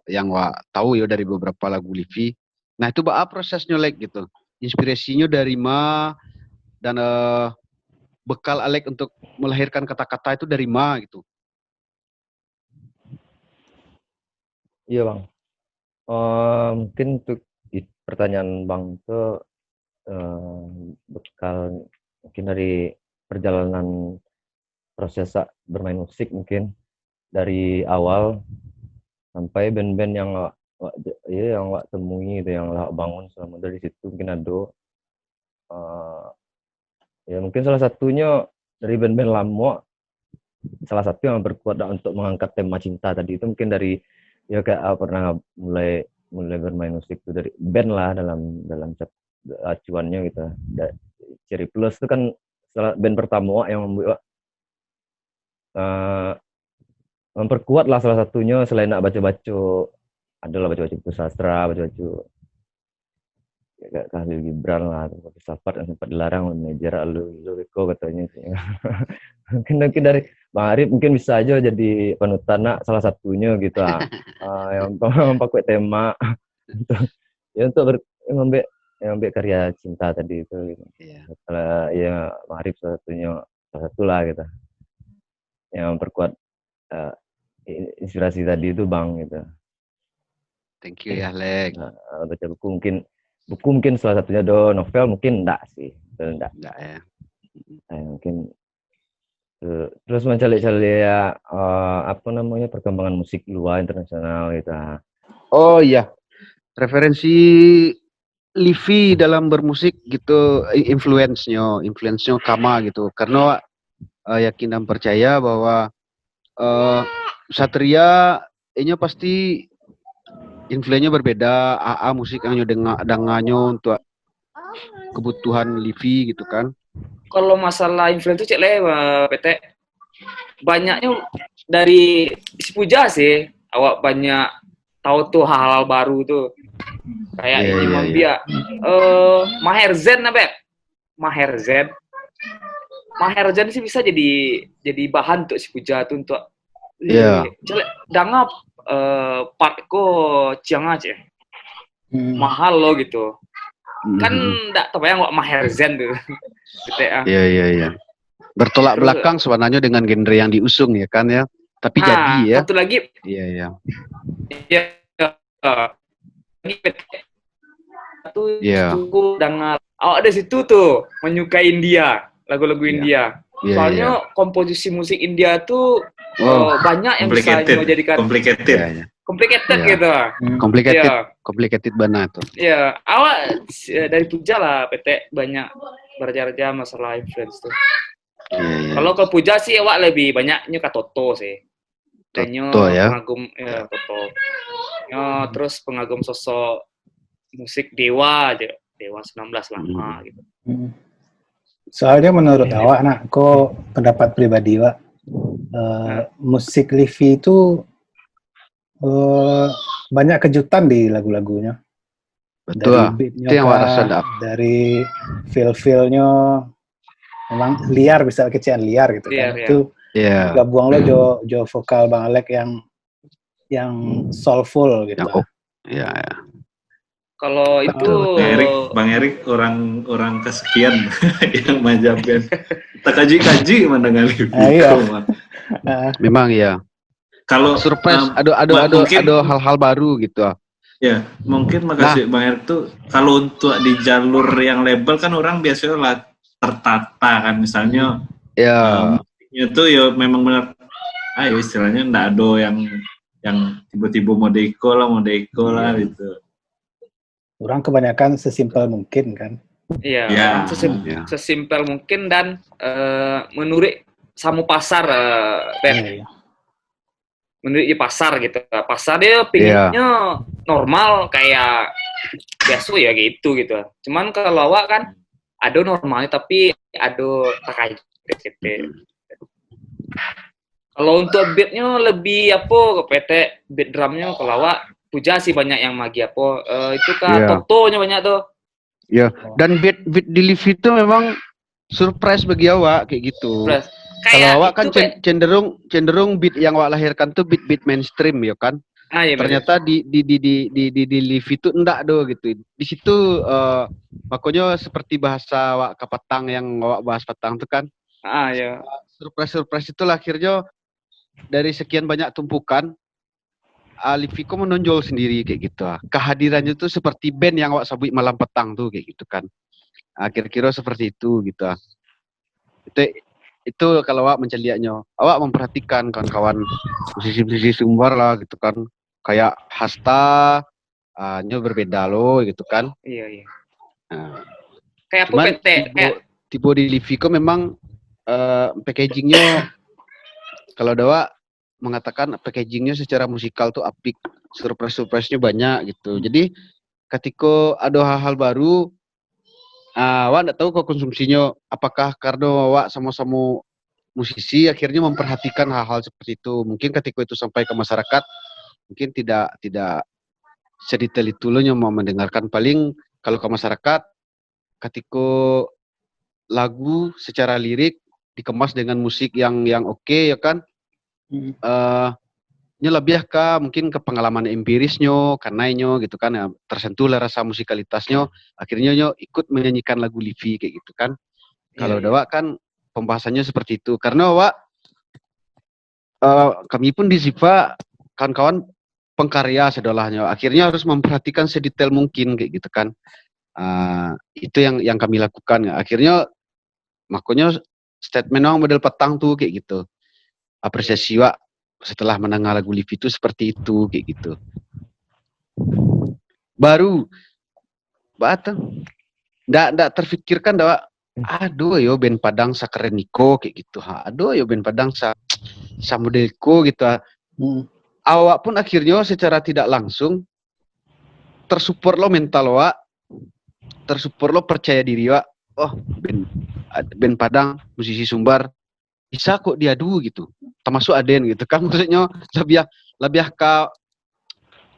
yang tahu ya dari beberapa lagu Livi. Nah itu prosesnya Alek gitu. Inspirasinya dari dan bekal Alek untuk melahirkan kata-kata itu dari gitu. Iya Bang. Mungkin untuk pertanyaan Bang itu bekal mungkin dari perjalanan proses bermain musik mungkin dari awal sampai band-band yang wak temui itu yang wak bangun selama dari situ mungkin ada ya mungkin salah satunya dari band-band lama salah satu yang berkuat untuk mengangkat tema cinta tadi itu mungkin dari ya kayak pernah mulai mulai bermain musik tuh dari band lah dalam acuannya gitu. Cherry Plus itu kan band pertama yang membuat memperkuat lah salah satunya selain nak baca-baca, adalah baca-baca buku sastra, baca-baca kayak Khalil Gibran lah, atau filsafat yang sempat dilarang oleh manajer lu Riko katanya sih. mungkin dari Bang Arif mungkin bisa aja jadi panutan nak salah satunya gitu yang pakai tema untuk mengambil karya cinta tadi itu gitu. Kalau ya Bang Arif salah satu lah gitu yang memperkuat inspirasi tadi itu Bang gitu. Thank you ya Lek. Baca buku mungkin salah satunya novel mungkin enggak sih, enggak ya. Mungkin terus mencari-cari ya perkembangan musik luar internasional gitu. Oh iya, referensi Livi dalam bermusik gitu, influence-nya Kama gitu, karena yakin dan percaya bahwa Satria ini pasti influence-nya berbeda, musik yang dengannya untuk kebutuhan Livi gitu kan. Kalau masalah influence itu cek le PT banyaknya dari si Puja sih, awak banyak tahu tuh hal-hal baru tuh kayak ini Mambia Maher Zen sih bisa jadi bahan untuk si Puja tuh untuk dangap part ko ciang aja mahal lo gitu kan enggak terbayang wak Maher Zen tuh gitu ya. Iya. Bertolak belakang sebenarnya dengan genre yang diusung ya kan ya. Tapi jadi ya. Satu lagi. Iya. Cukup dengan ada situ tuh menyukai India, lagu-lagu India. Soalnya komposisi musik India tuh banyak yang bisa menjadikan complicated gitu. Complicated banget tuh. Ya, awak dari Puja lah PT banyak berjarah masalah influence tuh. Kalau ke Puja sih awak lebih banyaknya ke Toto sih. Toto ya. Pengagum Toto. Terus pengagum sosok musik Dewa 19 lama gitu. Soalnya menurut awak kok pendapat pribadi Wak, musik Livi itu banyak kejutan di lagu-lagunya. Betul. Itu yang rasa dari feel-nya memang liar, bisa kecian liar gitu kan. Itu gabung lo jo vokal Bang Alek yang soulful gitu. Iya. Kalau itu Bang Erik orang kesekian yang majapkan. Tak kaji mana ngali. Iya. Memang ya. Kalau surprise ada hal-hal baru gitu. Ya, mungkin makasih Bang Erik tuh kalau untuk di jalur yang label kan orang biasanya lah tertata kan misalnya. Itu ya memang benar istilahnya enggak ada yang tiba-tiba modeko lah gitu. Orang kebanyakan sesimpel mungkin kan. Iya, sesimpel mungkin dan menurut samu pasar menurut di pasar gitu. Pasar dia pinginnya normal kayak biasa ya gitu. Cuman kalau awak kan ada normalnya tapi ada takai gitu. Kalau untuk beatnya lebih PT beat drumnya kalau awak Puja sih banyak yang magi itu kan Toto-nya banyak tuh. Iya. Dan beat di Livi itu memang surprise bagi awak kayak gitu. Kalau awak kan cenderung beat yang awak lahirkan tuh beat mainstream ya kan. Ternyata di Livi itu enggak gitu. Di situ makanya seperti bahasa awak ke petang yang awak bahas petang tuh kan. Surprise itu akhirnya dari sekian banyak tumpukan Livi kok menonjol sendiri kayak gitu. Kehadirannya tuh seperti band yang awak sabut malam petang tuh kayak gitu kan. Kira-kira seperti itu gitu. Itu kalau awak menceliaknya. Awak memperhatikan kawan-kawan musisi-musisi sumber lah gitu kan. Kayak Hasta nya berbeda loh gitu kan. Iya. Kayak apa PT? Tipe di Livi kok memang packagingnya kalau Dawa mengatakan packagingnya secara musikal tuh apik, surprise-surprise-nya banyak gitu. Jadi ketika ada hal-hal baru, awak nggak tahu kok konsumsinya apakah karena awak sama-sama musisi akhirnya memperhatikan hal-hal seperti itu. Mungkin ketika itu sampai ke masyarakat, mungkin tidak sedetail itu loh yang mau mendengarkan. Paling kalau ke masyarakat, ketika lagu secara lirik dikemas dengan musik yang oke ya kan, nya lebih mungkin ke pengalaman empirisnya, karenanya gitu kan, ya, tersentuh lah rasa musikalitasnya, akhirnya nyo ikut menyanyikan lagu Livi kayak gitu kan. Kalau Dawa kan pembahasannya seperti itu, karena Wak kami pun di Ziva kawan-kawan pengkarya sedolahnya, akhirnya harus memperhatikan sedetail mungkin kayak gitu kan. Itu yang kami lakukan. Akhirnya makanya statement orang model petang tuh kayak gitu. Apresiasi Wak setelah mendengar lagu Livi itu seperti itu kayak gitu. Baru batang ndak terfikirkan Wak. Aduh yo band Padang sakeren niko kayak gitu. Aduh yo band Padang sa modelku gitu. Awak pun akhirnya secara tidak langsung tersupport lo mental Wak. Tersupport lo percaya diri Wak. Oh, band Padang, musisi Sumbar bisa kok diadu gitu. Termasuk Aden gitu kan, maksudnya lebih ke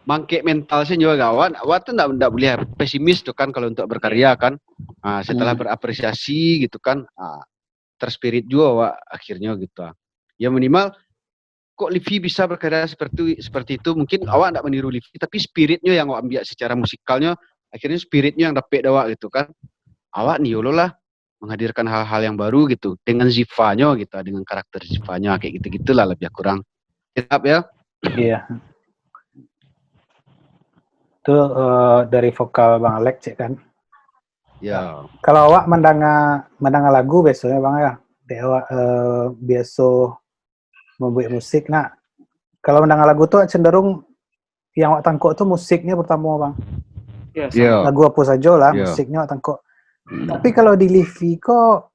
mangke mental sih juga kawan. Awak tuh ndak boleh pesimis tuh kan kalau untuk berkarya kan. Setelah berapresiasi gitu kan, terspirit juga Wak akhirnya gitu. Ya minimal kok Livi bisa berkarya seperti itu, mungkin awak ndak meniru Livi, tapi spiritnya yang awak ambil secara musikalnya, akhirnya spiritnya yang dapat awak gitu kan. Awak nih lah menghadirkan hal-hal yang baru gitu dengan Zivanya gitu, dengan karakter Zivanya kayak gitu-gitulah lebih kurang. Tetap ya. Iya. Itu dari vokal Bang Alex cek kan. Ya. Kalau awak mendengar lagu biasanya Bang ya, awak biasa membuat musik. Nah, kalau mendengar lagu tuh cenderung yang awak tangkuk tuh musiknya pertama Bang. Iya. Lagu apa saja lah, musiknya awak tangkuk. Tapi kalau di Livi kok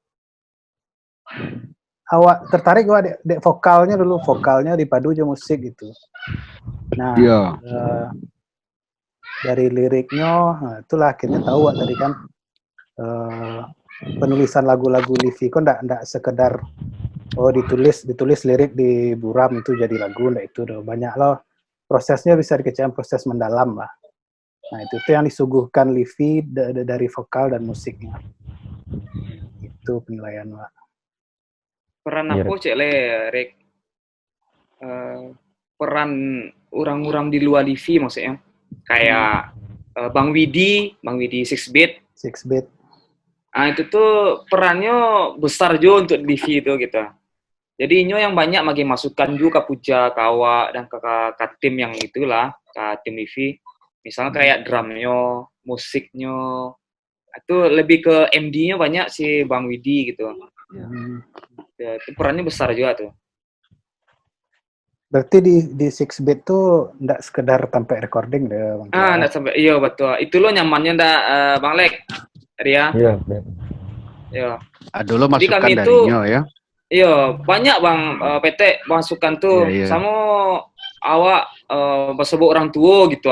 awak tertarik awak dek vokalnya dipadu aja musik gitu. Nah, dari liriknya, itulah akhirnya tahu awak tadi kan penulisan lagu-lagu Livi kok ndak sekedar ditulis lirik di buram itu jadi lagu, ndak itu udah banyak loh. Prosesnya bisa dikecam proses mendalam lah. Nah, itu yang disuguhkan Livi dari vokal dan musiknya. Itu penilaian Wak. Peran apa cek le, Rek? Peran orang-orang di luar Livi maksudnya. Kayak Bang Widi Six Beat. Itu tuh perannya besar juga untuk Livi itu gitu. Jadi inyo yang banyak bagi masukan juga ke Puja, ke awak, dan ke tim yang itulah, ke tim Livi. Misalnya kayak drumnya, musiknya, itu lebih ke MD-nya banyak si Bang Widi gitu. Ya, itu perannya besar juga tuh. Berarti di Six Beat tuh nggak sekedar sampai recording deh Bang. Nggak sampai, iya betul. Itu lo nyamannya ndak Bang Lek, Ria. Iya. Ada lo masukan darinya ya. Iya, banyak Bang PT masukan tuh sama awak bersebut orang tua gitu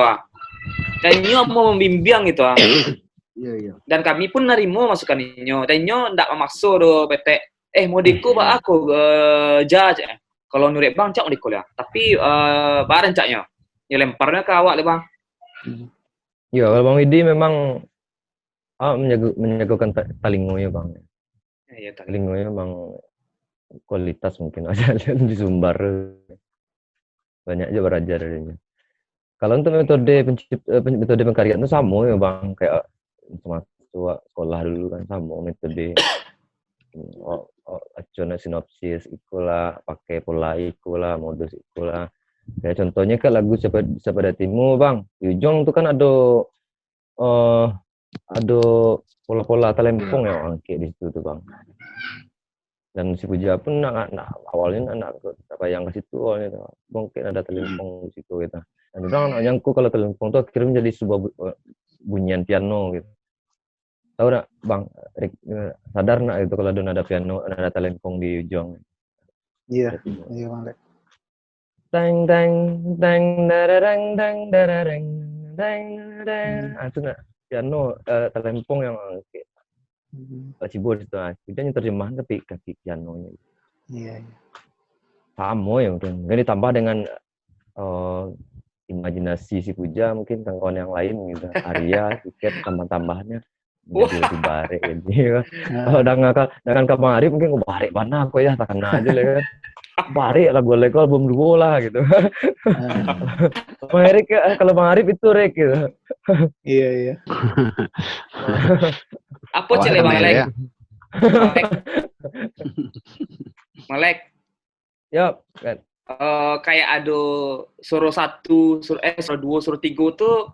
Dan nyo mau membimbing gitu Dan kami pun nerimo masukan nyo. Dan nyo ndak memaksa do PT. Modiku ba aku judge. Kalau nurek Bang cak modiku ya. Tapi bareng caknya. Ya lemparnya ke awak le Bang. Iya, kalau Bang Widi memang menjagokan talingonya Bang. Iya, talingonya Bang kualitas mungkin aja di Sumbar. Banyak aja belajar darinya. Kalau untuk metode pengkaryaan itu sama ya Bang, kayak sekolah dulu kan sama metode acuan sinopsis ikulah, pakai pola ikulah, modus ikulah. Kayak contohnya kan lagu Sepada Timu Bang, di Ujung tuh kan ada pola-pola talempong ya Bang, kayak di situ tuh Bang. Dan si Puja pun awalnya apa yang ke situ awalnya mungkin ada talempong di situ gitu. Dan orang nyangku kalau talempong itu akhirnya menjadi sebuah bunyian piano gitu. Tahu nggak Bang, sadar nggak itu kalau ada nada piano, nada talempong di Ujung? Iya Bang. Dang dang dang dararang dang dararang dang dang. Itu nak piano telempong yang kayak keyboard itu. Hujannya terjemahan tapi kaki pianonya. Iya, iya. Sama ya mungkin. Mungkin ditambah dengan imajinasi si Puja mungkin kawan yang lain gitu. Arya, tiket tambah-tambahannya menjadi lebih barik gitu. Kalau dengan Bang Arif mungkin barik mana aku ya tak kena aja lah kan. Barik lah gue lekol album dua lah gitu. Bang Erik kalau Bang Arif itu Rek gitu. Iya, iya. Apa Awak cile Bang kenal Alek? ya? Malek, Ya kan. kayak ada suruh satu, suruh dua, suruh tiga tuh,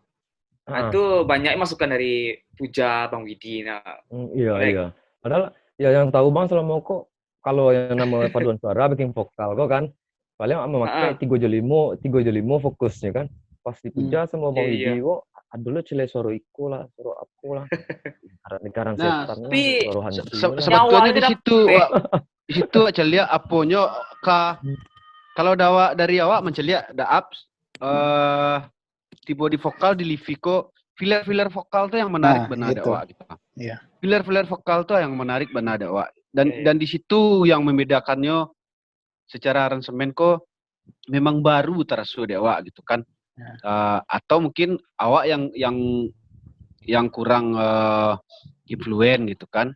itu banyak masukan dari Puja, Bang Widi. Nah, Iya, Malek. iya. Padahal ya yang tahu Bang selama kok kalau yang namanya paduan suara bikin vokal kok kan paling memakai 3 jolimo fokusnya kan. Pas di Puja sama Bang Widi kok dulu cile suara iku lah, suara aku lah. Lingkaran Nah, setan lah, tapi suara hantu. Sebetulnya di Nyawanya situ, di situ celia aponyo kalau dari awak mencelia da ups tiba di vokal di Liviko filler vokal tuh yang menarik benar ada itu. awak gitu. Iya. Filler vokal tuh yang menarik benar ada awak dan di situ yang membedakannya secara aransemen kok memang baru terasa di awak gitu kan. Atau mungkin awak yang kurang influen gitu kan.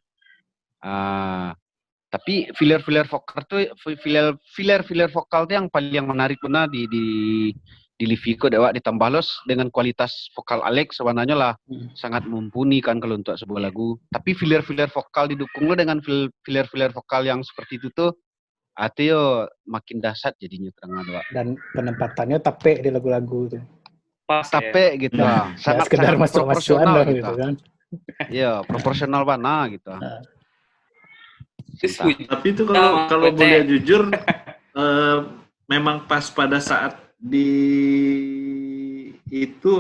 Tapi filler vokal tuh filler vokal tuh yang paling menarik benar di Liviko dewa ditambah los dengan kualitas vokal Alex sebenarnya lah sangat mumpuni kan kalau untuk sebuah lagu. Tapi filler vokal didukung lo dengan filler vokal yang seperti itu tuh artinya makin dahsyat jadinya terang dewa. Dan penempatannya tape di lagu-lagu tuh. Pas Tape gitu. Sangat sekedar masuk-masukan lah gitu kan. Iya, proporsional mana gitu. Tapi itu kalau boleh jujur memang pas pada saat itu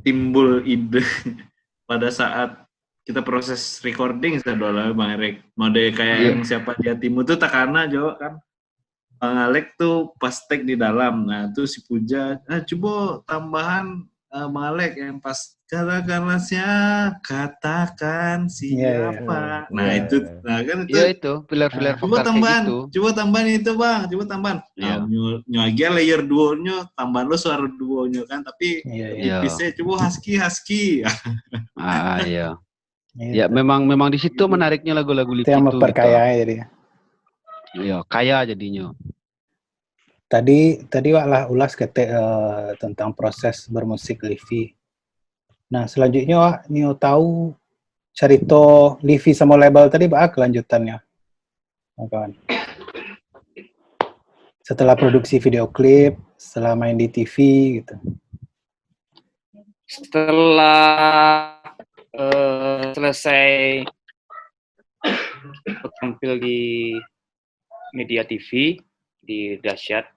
timbul ide pada saat kita proses recording adalah Bang Erik mode kayak yang siapa dia timu tuh takana Jo kan Bang Alek tuh pas tag di dalam. Nah, tuh si Puja, coba tambahan Bang Alek yang pas katakan siapa. Nah, itu nah kan itu. Iya itu, filler Coba vokal tambahan, gitu. coba tambahan itu, Bang. Coba tambahan. Iya. Nyoagia layer duonya, tambahan lo suara duonya kan, tapi bisa coba husky. Iya. Ya, memang di situ menariknya lagu-lagu Livi itu. Yang memperkaya jadi. Iya, kaya jadinya. Tadi Wak lah ulas tentang proses bermusik Livi. Nah, selanjutnya Wak Nio tahu cerita Livi sama label tadi Wak kelanjutannya. Kawan. Setelah produksi video klip, setelah main di TV gitu. Setelah selesai tampil di media TV di Dahsyat,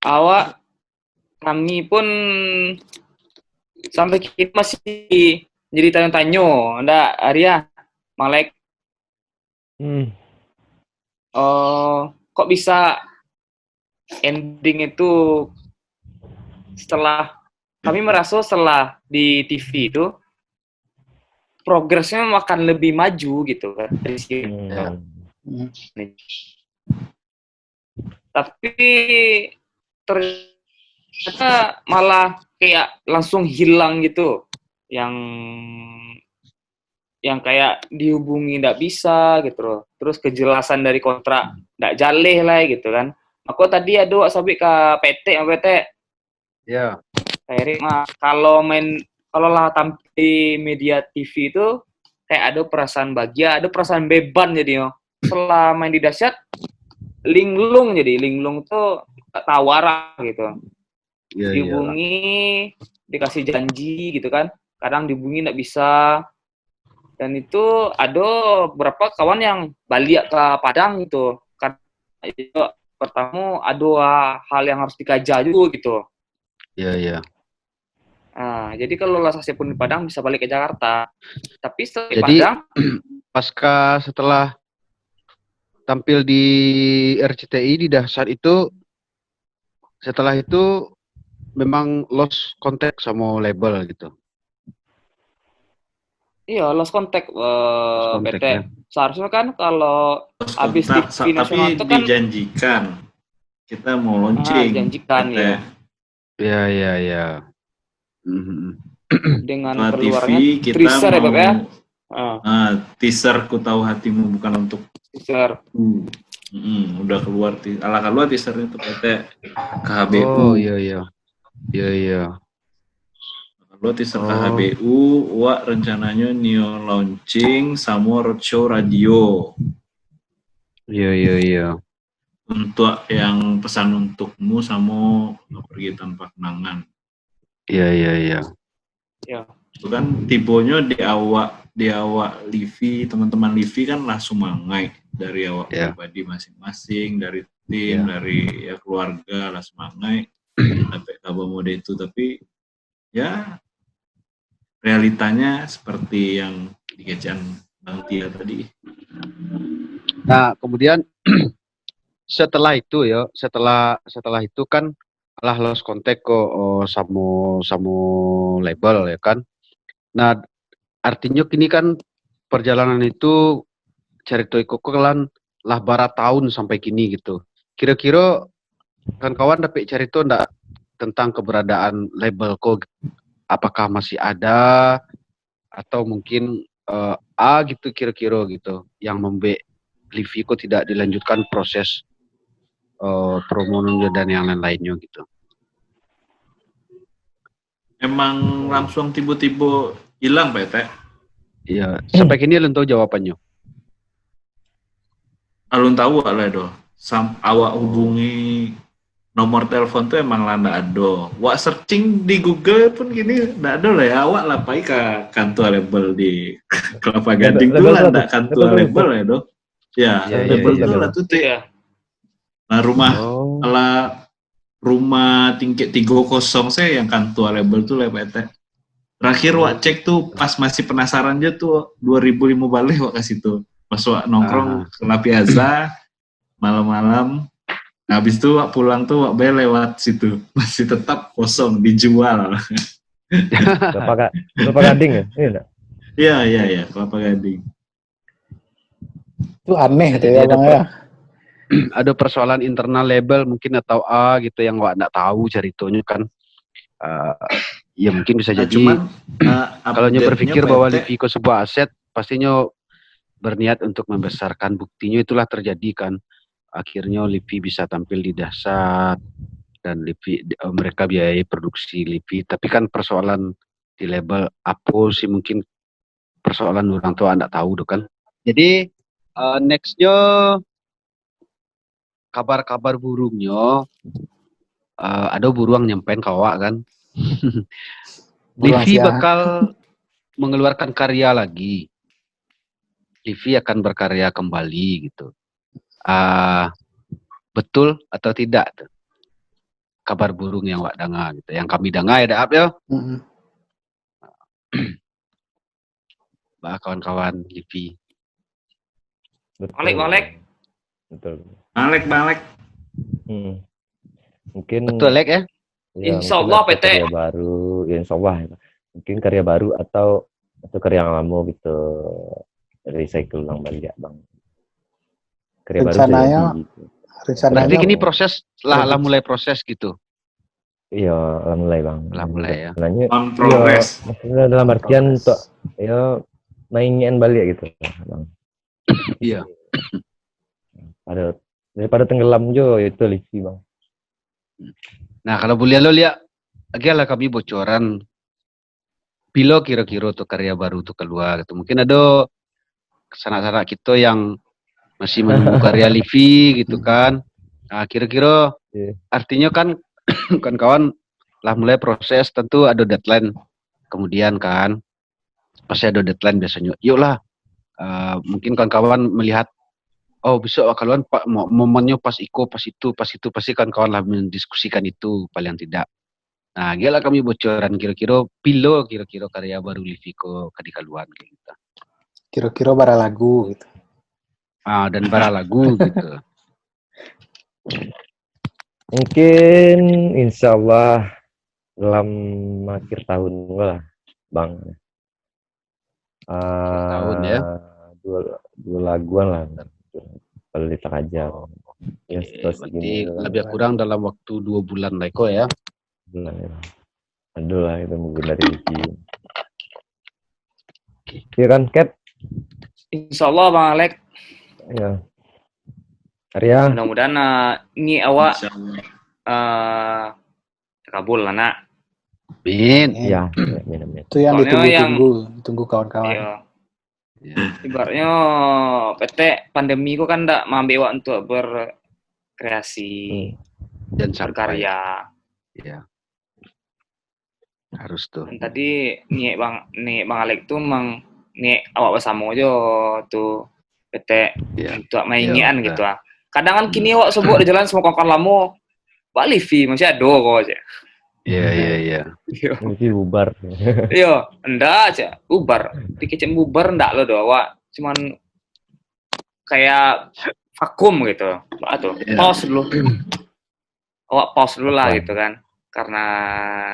awak kami pun sampai kita masih jadi tanya-tanya, ndak Arya, Malek, kok bisa ending itu setelah kami merasa setelah di TV itu progresnya akan lebih maju gitu kan dari sini. Tapi ternyata malah kayak langsung hilang gitu, yang kayak dihubungi nggak bisa gitu loh. Terus kejelasan dari kontrak nggak jaleh lah gitu kan. Aku tadi ada sampai ke PT. Ya. Kayak kalau lah tampil di media TV itu kayak ada perasaan bahagia, ada perasaan beban jadi setelah main di Dahsyat linglung tuh tawara gitu. Dihubungi, dikasih janji gitu kan. Kadang dihubungi nggak bisa. Dan itu ada beberapa kawan yang balik ke Padang gitu. Karena itu pertama ada hal yang harus dikaja juga gitu. Iya. Nah, jadi kalau saya pun di Padang bisa balik ke Jakarta. Tapi setelah jadi, Padang, pasca setelah tampil di RCTI di dahsyat itu, setelah itu memang lost contact sama label gitu. Iya, lost contact Lost contact PT. ya. Seharusnya kan kalau Terus habis kontak, TV nasional tapi itu kan dijanjikan kita mau launching dijanjikan PT. ya Ya. Mhm. dengan Setelah keluarnya TV kita teaser ya, mau Beb ya. teaser Ku Tahu Hatimu Bukan Untukku. Teaser. Udah keluar ala keluar teasernya tuh PT KHBU. Oh iya. Lo teaser KHBU, wak rencananya new launching sama roadshow radio. Iya. Untuk yang pesan untukmu sama Pergi Tanpa Kenangan. Iya. Itu kan tipenya di awak Livi, teman-teman Livi kan lah semangat dari awak pribadi masing-masing, dari tim, dari ya keluarga lah semangat sampai kabar mode itu, tapi ya realitanya seperti yang dikecian Bang Tia tadi. Nah, kemudian setelah itu kan lah lost contact kok sama label ya kan. Nah, artinya kini kan perjalanan itu cerita Koko kan lah barat tahun sampai kini gitu. Kira-kira kan kawan dapat cerita ndak tentang keberadaan label kok, apakah masih ada atau mungkin gitu kira-kira gitu yang membuat Livi kok tidak dilanjutkan proses promonya dan yang lain-lainnya gitu. Emang langsung tiba-tiba hilang PT? Iya, sampai kini belum tahu jawabannya. Alun tahu lah do. Awak hubungi nomor telepon tuh emang lah ndak ada. Wak searching di Google pun gini ndak ada lah ya. Awak lapai ke kantor label di Kelapa Gading tuh lah ndak kantor label ya do. Ya, label tuh lah tuh teh. Nah rumah tingkat 30 saya yang kantor label tuh lah PT. Terakhir wak cek tuh pas masih penasaran aja tuh 2005 balik wak kasih tuh. Pas wak nongkrong ke La Piazza malam-malam. Nah, habis itu wak pulang tuh wak lewat situ. Masih tetap kosong, dijual. Kelapa Gading ya? Iya, Kelapa Gading. Itu aneh tuh ya, Bang ya. Ada persoalan internal label mungkin atau gitu yang wak nggak tahu ceritanya kan. Ya mungkin bisa jadi. Cuman, kalau nyo berpikir bahwa Livi ko sebuah aset, pastinya berniat untuk membesarkan, buktinya itulah terjadi kan. Akhirnya Livi bisa tampil di dahsyat dan mereka biayai produksi Livi. Tapi kan persoalan di label apa sih, mungkin persoalan orang tua anda tahu tuh kan. Jadi nextnya kabar-kabar burungnya, ada burung nyampein kawak kan. Livi bakal mengeluarkan karya lagi. Livi akan berkarya kembali gitu. Betul atau tidak tuh? Kabar burung yang wak dengar gitu. Yang kami dengar ya daap ya. Bah kawan-kawan Livi. Balik. Betul. Balik. Mungkin betul ya. Insya Allah PT. Karya baru, ya insya Allah. Mungkin karya baru atau karya yang lama gitu, recycle ulang balik Bang. Karya rencananya, baru gitu. Berarti ini proses lah mulai proses gitu. Iya, lah mulai Bang. Lah mulai ya. Sebenarnya progress. Maksudnya dalam artian untuk ya mainin balik gitu Bang. Iya. Daripada tenggelam jo itu Livi Bang. Nah, kalau boleh lo lihat, agaklah kami bocoran bila kira-kira tuh karya baru tuh keluar gitu. Mungkin ada sanak-sanak kita yang masih menunggu karya Livi gitu kan. Nah, kira-kira artinya kan kawan-kawan lah mulai proses, tentu ada deadline. Kemudian kan pasti ada deadline biasanya. Yuklah, mungkin kawan-kawan melihat besok kawan momennya pas itu pasti kawan-kawan lah mendiskusikan itu paling tidak. Nah, gila kami bocoran kira-kira karya baru Livi ko kadikaluan kayak gitu. Kira-kira bara lagu gitu. dan bara lagu gitu. Mungkin insya Allah dalam akhir tahun lah, Bang. Tahun ya. Dua laguan lah. Kalau aja. Ya, Berarti lebih kurang dalam waktu 2 bulan lah kok ya. Bulan ya. Aduh lah itu mungkin dari Vicky. Iya kan, Cat? Insya Allah Bang Alek. Ya. Arya. Mudah-mudahan ini awak Insya Allah. kabul lah nak. Amin. Ya, amin. Itu yang Soalnya ditunggu kawan-kawan. Iya. Ibaratnya PT pandemi ku kan ndak mampu awak untuk berkreasi Dan sampai. berkarya. Ya. Harus tuh. Dan tadi nih Bang Alek tuh nih awak bersama aja tuh PT untuk mainan gitu ah. Kadang kan kini awak sebut di jalan semua kawan lama Pak Livi masih ada kok aja. Iya. Ini bubar. Iya, enggak aja bubar. Dikecem bubar enggak lo do awak cuman kayak vakum gitu. Tuh, pause dulu. Awak pause dulu lah gitu kan. Karena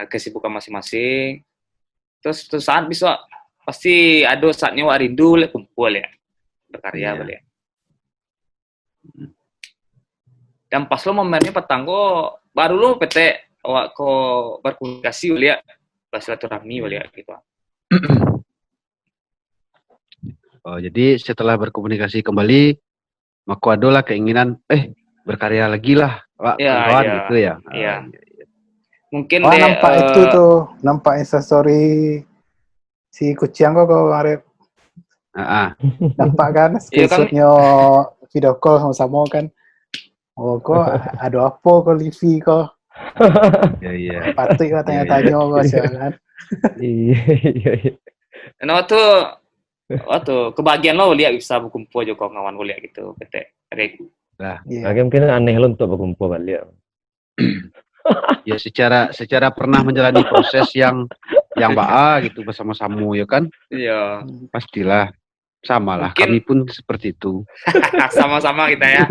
kesibukan masing-masing. Terus saat bisa pasti ada saatnya awak rindu lek kumpul ya. Berkarya balik. Dan pas lo momennya petang kok baru lo PT awak kok berkomunikasi ya bersilaturahmi ya gitu. Oh, jadi setelah berkomunikasi kembali maka ada lah keinginan berkarya lagi lah Pak kawan gitu ya. Iya. Mungkin nampak itu tuh, nampak instastory si Kuciang kok kemarin. Nampak kan screenshotnya video call sama-sama kan. Oh kok ada apa kok Livi kok? Iya. Patut lah tanya-tanya kok kan. Iya. Dan waktu kebagian lo lihat bisa berkumpul aja kok kawan lihat gitu PT. Nah, mungkin aneh lo untuk berkumpul balik. Ya secara pernah menjalani proses yang gitu bersama-sama ya kan? Iya. Pastilah. Sama lah, kami pun seperti itu. Sama-sama kita ya.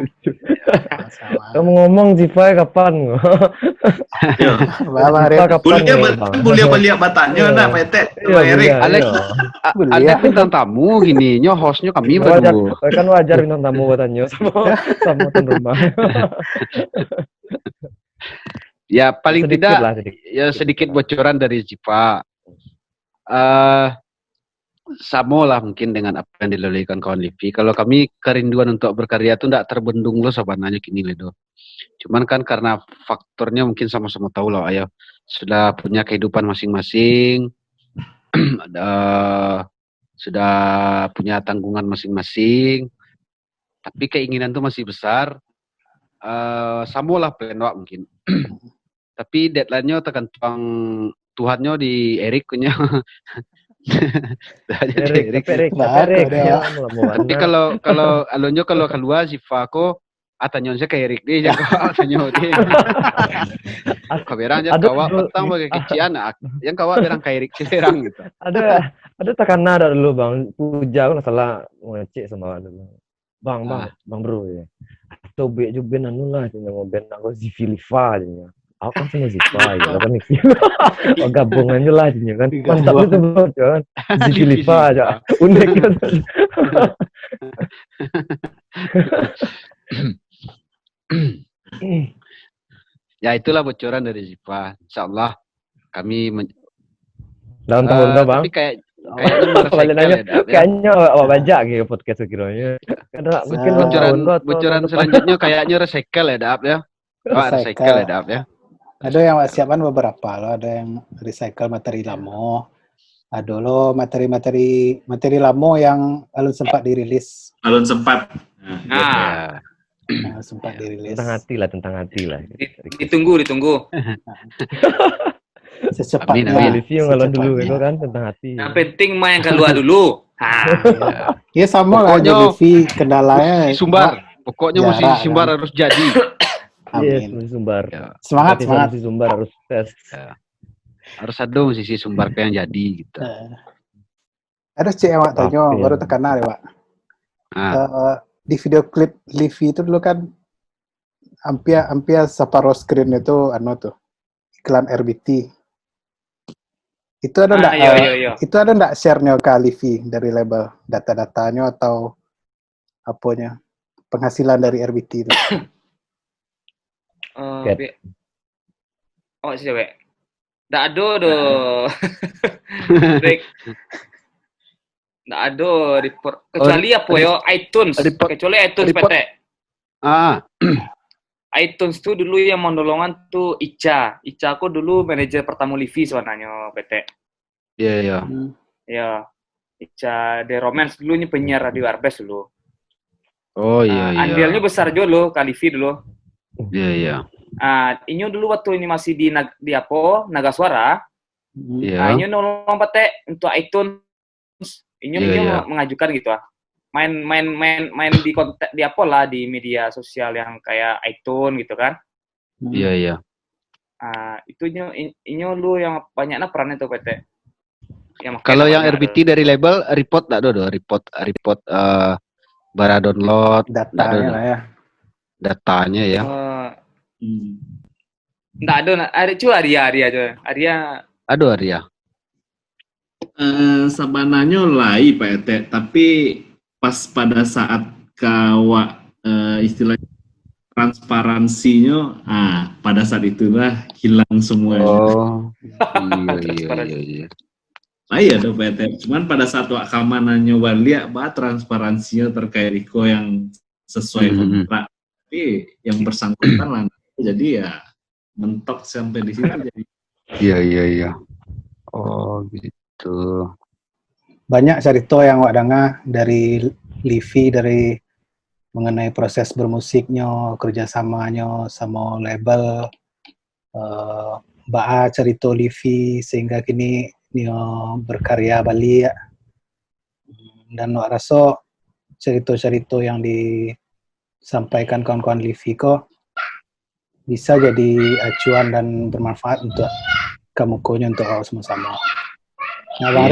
Kamu ngomong Ziva kapan? Kuliah balik batanya nak PT sama Erik. Alex bintang tamu gini, hostnya kami berdua. Kan wajar bintang tamu batanya sama tuan rumah. Ya paling tidak ya sedikit bocoran dari Ziva. Sama lah mungkin dengan apa yang dilalui kawan Livi. Kalau kami kerinduan untuk berkarya itu tidak terbendung loh sebenarnya kini loh. Cuman kan karena faktornya mungkin sama-sama tahu loh ayo sudah punya kehidupan masing-masing, sudah punya tanggungan masing-masing. Tapi keinginan itu masih besar. Sama lah plan mungkin. Tapi deadline-nya tergantung Tuhannya di Erik punya. Erik. Tapi kalau alonyo kalau keluar Ziva ko atanyo saya kayak Erik dia jago atanyo dia. Kaberang aja kawa petang bagi kecian yang kawa berang kayak Erik serang gitu. Ada tekanan ada dulu Bang Puja aku salah ngecek sama dulu. Bang bro ya. Atau be juga anu lah mau band aku Ziviliva aja. Aku kan sama Ziva ya, kan nih. Gabungannya lah kan. Mantap itu banget kan. Ziviliva aja. Unik kan. Ya itulah bocoran dari Ziva. Insyaallah kami dalam tahun Bang. Tapi kayaknya awak baca gitu podcast kiranya. Karena mungkin bocoran selanjutnya kayaknya recycle ya, Dap ya. Recycle ya, Dap ya. Ada yang siapkan beberapa loh, ada yang recycle materi lama, ada loh materi lama yang alun sempat dirilis. Sempat dirilis. Tentang hati lah. Ditunggu. Secepatnya. Review ngalon dulu itu kan tentang hati. Yang penting main keluar dulu. Iya sama lah Livi kendalanya. Sumbar. Pokoknya musisi Sumbar harus jadi. Yes, Sumbar. Ya. Semangat. Musisi Sumbar harus tes. Ya. Harus ada musisi Sumbar yang jadi gitu. Ada cek yang tanya baru tekanan ya, Pak. di video klip Livi itu dulu kan hampir separuh screen itu tuh iklan RBT. Itu ada enggak Iya. itu ada enggak share-nya ke Livi dari label data-datanya atau apanya penghasilan dari RBT itu? Cat. Oh sih cewek. Nggak ada doh. Rick. Nggak ada report. Kecuali apa yo iTunes. Kecuali iTunes report. PT. iTunes tuh dulu yang monolongan tuh Ica. Ica aku dulu manajer pertama Livi sebenarnya PT. Iya. Ya. Ica The Romance dulu ini penyiar radio Arbes dulu. Oh iya. Andilnya besar juga loh kali Livi dulu. Iya. Inyo dulu waktu ini masih di Naga Suara. Iya. Inyo nolong PT untuk iTunes. Inyo mengajukan gitu main di konten di apa lah di media sosial yang kayak iTunes gitu kan. Iya. Itu inyo lu yang banyaknya perannya tuh PT. Kalau yang RBT dari label report enggak ada report bara download datanya lah ya. Datanya ya. Enggak ada cuma Arya coy. Aduh Arya. Sabananya lai Pak Ete, tapi pas pada saat kawa istilahnya transparansinya, pada saat itulah hilang semua. Oh, iya. Iya tuh Pak Ete. Cuman pada saat keamanannya lihat bah transparansinya terkait Riko yang sesuai kontrak, tapi yang bersangkutan lah. Jadi ya mentok sampai di situ jadi. Iya. Oh gitu. Banyak cerita yang wak dengar dari Livi dari mengenai proses bermusiknya, kerjasamanya sama label, Mbak cerita Livi sehingga kini dia berkarya balik. Dan wak rasa cerita-cerita yang disampaikan kawan-kawan Livi kok bisa jadi acuan dan bermanfaat untuk kamukonya untuk awak sama-sama. Nah, Bang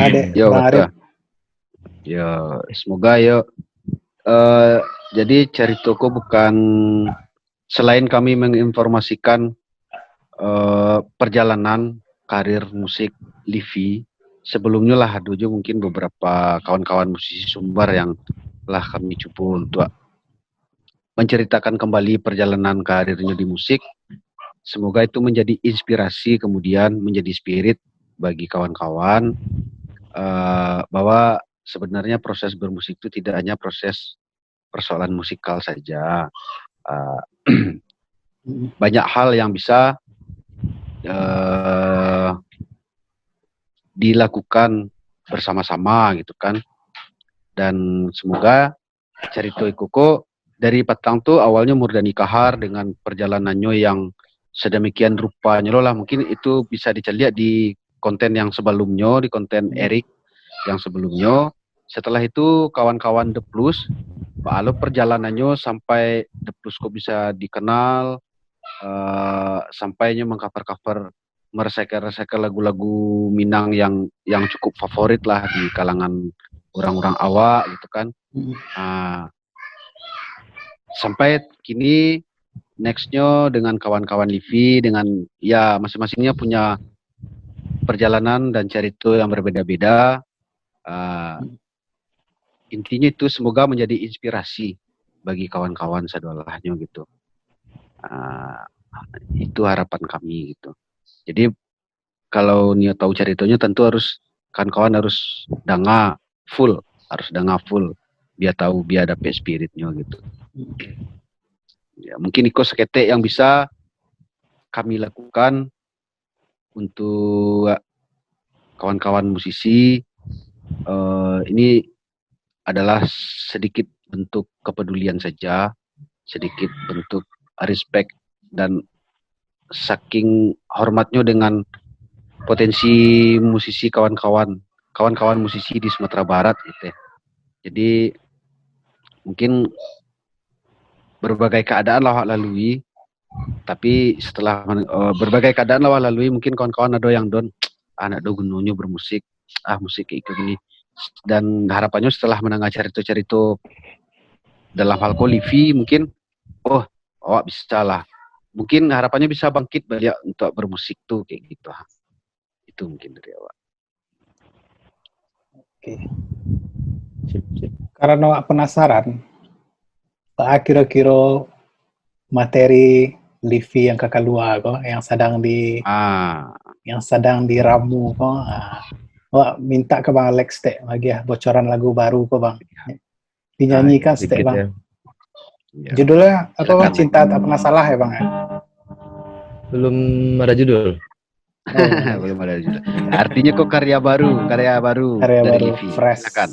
Arif, Ya, semoga jadi ceritaku bukan selain kami menginformasikan perjalanan karir musik Livi, sebelumnya lah ada juga mungkin beberapa kawan-kawan musisi Sumbar yang telah kami coba untuk menceritakan kembali perjalanan karirnya di musik. Semoga itu menjadi inspirasi kemudian menjadi spirit bagi kawan-kawan bahwa sebenarnya proses bermusik itu tidak hanya proses persoalan musikal saja. Banyak hal yang bisa dilakukan bersama-sama gitu kan. Dan semoga cerita Ikoko dari Patang tuh awalnya Murdani Kahar dengan perjalanannya yang sedemikian rupanya lah, mungkin itu bisa dilihat di konten yang sebelumnya, di konten Erik yang sebelumnya. Setelah itu kawan-kawan The Plus, lalu perjalanannya sampai The Plus kok bisa dikenal, sampainya mengcover-cover merecycle lagu-lagu Minang yang cukup favorit lah di kalangan orang-orang awak gitu kan. Sampai kini nextnya dengan kawan-kawan Livi dengan ya masing-masingnya punya perjalanan dan cerita yang berbeda-beda. Intinya itu semoga menjadi inspirasi bagi kawan-kawan sadolahnya gitu. Itu harapan kami gitu. Jadi kalau Nio tahu ceritanya tentu harus kawan-kawan harus danga full biar tahu biar ada spiritnya gitu. Ya, mungkin Iko seketek yang bisa kami lakukan untuk kawan-kawan musisi ini adalah sedikit bentuk kepedulian saja, sedikit bentuk respect dan saking hormatnya dengan potensi musisi kawan-kawan musisi di Sumatera Barat gitu ya. Jadi mungkin berbagai keadaan lawak lalui, tapi setelah berbagai keadaan lawak lalui mungkin kawan-kawan ada yang anak do gunungnya bermusik, musik kayak gini. Dan harapannya setelah mendengar cerita-cerita dalam hal Livi mungkin awak bisa lah. Mungkin harapannya bisa bangkit balik untuk bermusik tuh kayak gitu. Itu mungkin dari awak. Oke. Sip, sip. Karena awak penasaran, tak kira-kira materi Livi yang kakak luar kok, yang sedang diramu kok. Awak minta ke Bang Alex teh lagi ya bocoran lagu baru kok Bang. Dinyanyikan Sedikit Bang. ya. Ya. Judulnya apa Bang? Silakan. Cinta tak pernah salah ya Bang ya? Belum ada judul. Belum ada judul. Artinya kok karya baru Karya dari baru, Livi. fresh. Silakan.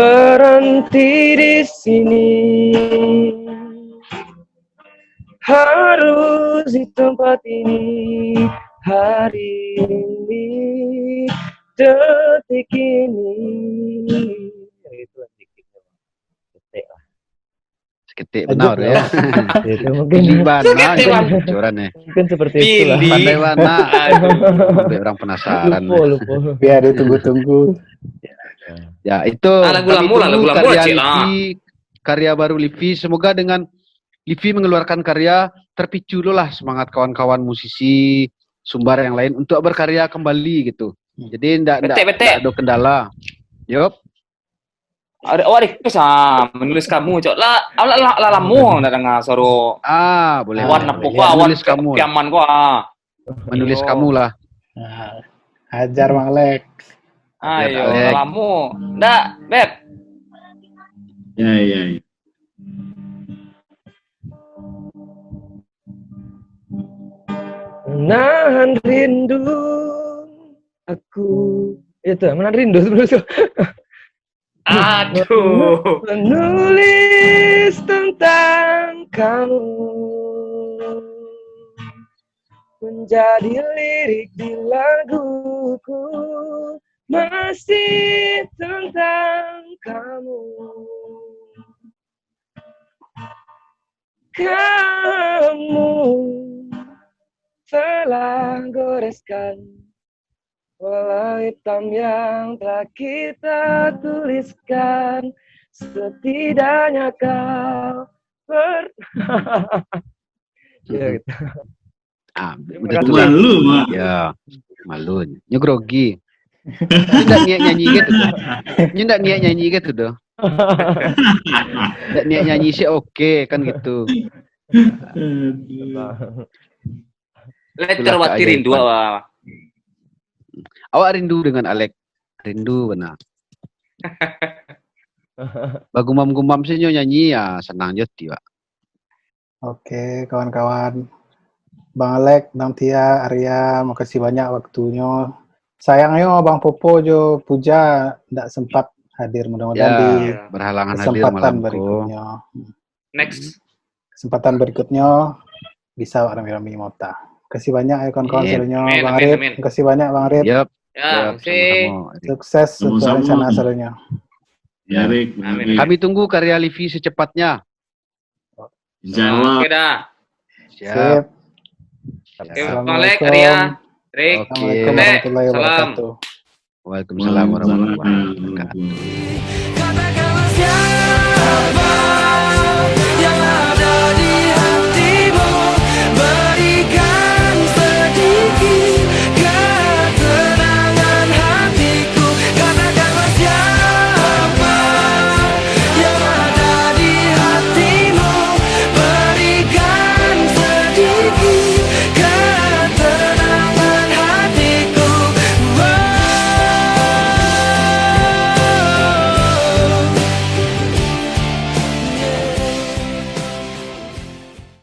Berhenti di sini, harus di tempat ini, hari ini, detik ini. Itu dikitnya, detik lah. Seketik benar ya. Itu mungkin Pilih mana Seketik, Bang. bocoran ya. mungkin seperti itulah. Pilih. Pandai mana. Sampai orang penasaran. Lupa. Biar ditunggu-tunggu. Ya itu Lagu kami lamu lah, tunggu lagu lamu karya lah, Cik, lah. Livi, karya baru Livi. Semoga dengan Livi mengeluarkan karya terpicu dulu lah semangat kawan-kawan musisi Sumbar yang lain untuk berkarya kembali gitu. Jadi Bete. ndak ada kendala. Yup. Ada bisa menulis kamu cok lah lamu ndak dengar suara Boleh. warna boleh. pokok awan Menulis kamu. lah. piaman gua. Menulis Iyo. kamu lah. Nah, hajar Bang Alex. Ayo Alex. lamu. Ndak, Beb. Ya. Menahan rindu aku. Itu menahan rindu sebenarnya. Aduh. Menulis tentang kamu menjadi lirik di laguku, masih tentang kamu. Kamu telah goreskan walau hitam yang telah kita tuliskan, setidaknya kau ya gitu. Udah tuh. Malu, Mak. Ya, malu. Nyu grogi. Ndak niat nyanyi gitu. Ndak niat nyanyi gitu doh. Ndak niat nyanyi sih oke kan gitu. Letter Itulah wati rindu keajaiban. awak. Awak rindu dengan Alex. Rindu benar. Bagumam-gumam sih nyo nyanyi ya senang jati, Pak. Oke, kawan-kawan. Bang Alex, Bang Tia, Arya, makasih banyak waktunya. Sayangnya Bang Popo jo Puja tidak sempat hadir. Mudah-mudahan di Ya, berhalangan hadir kesempatan malamku. berikutnya. Next. Kesempatan berikutnya bisa rame-rame mota. Kasih banyak ya kawan-kawan Amin. seluruhnya Amin, Bang amin, Arif. amin. Kasih banyak Bang Arif. Yap, Ya, yap, sih. sama-sama. Sukses untuk Sama-sama. rencana seluruhnya. Ya, Rik. Amin. Kami tunggu karya Livi secepatnya. Insyaallah. Oke dah. Siap. Oke, Bang Alex, Arya, Rik. Oke. Assalamualaikum warahmatullahi wabarakatuh. Waalaikumsalam warahmatullahi wabarakatuh. Katakanlah siapa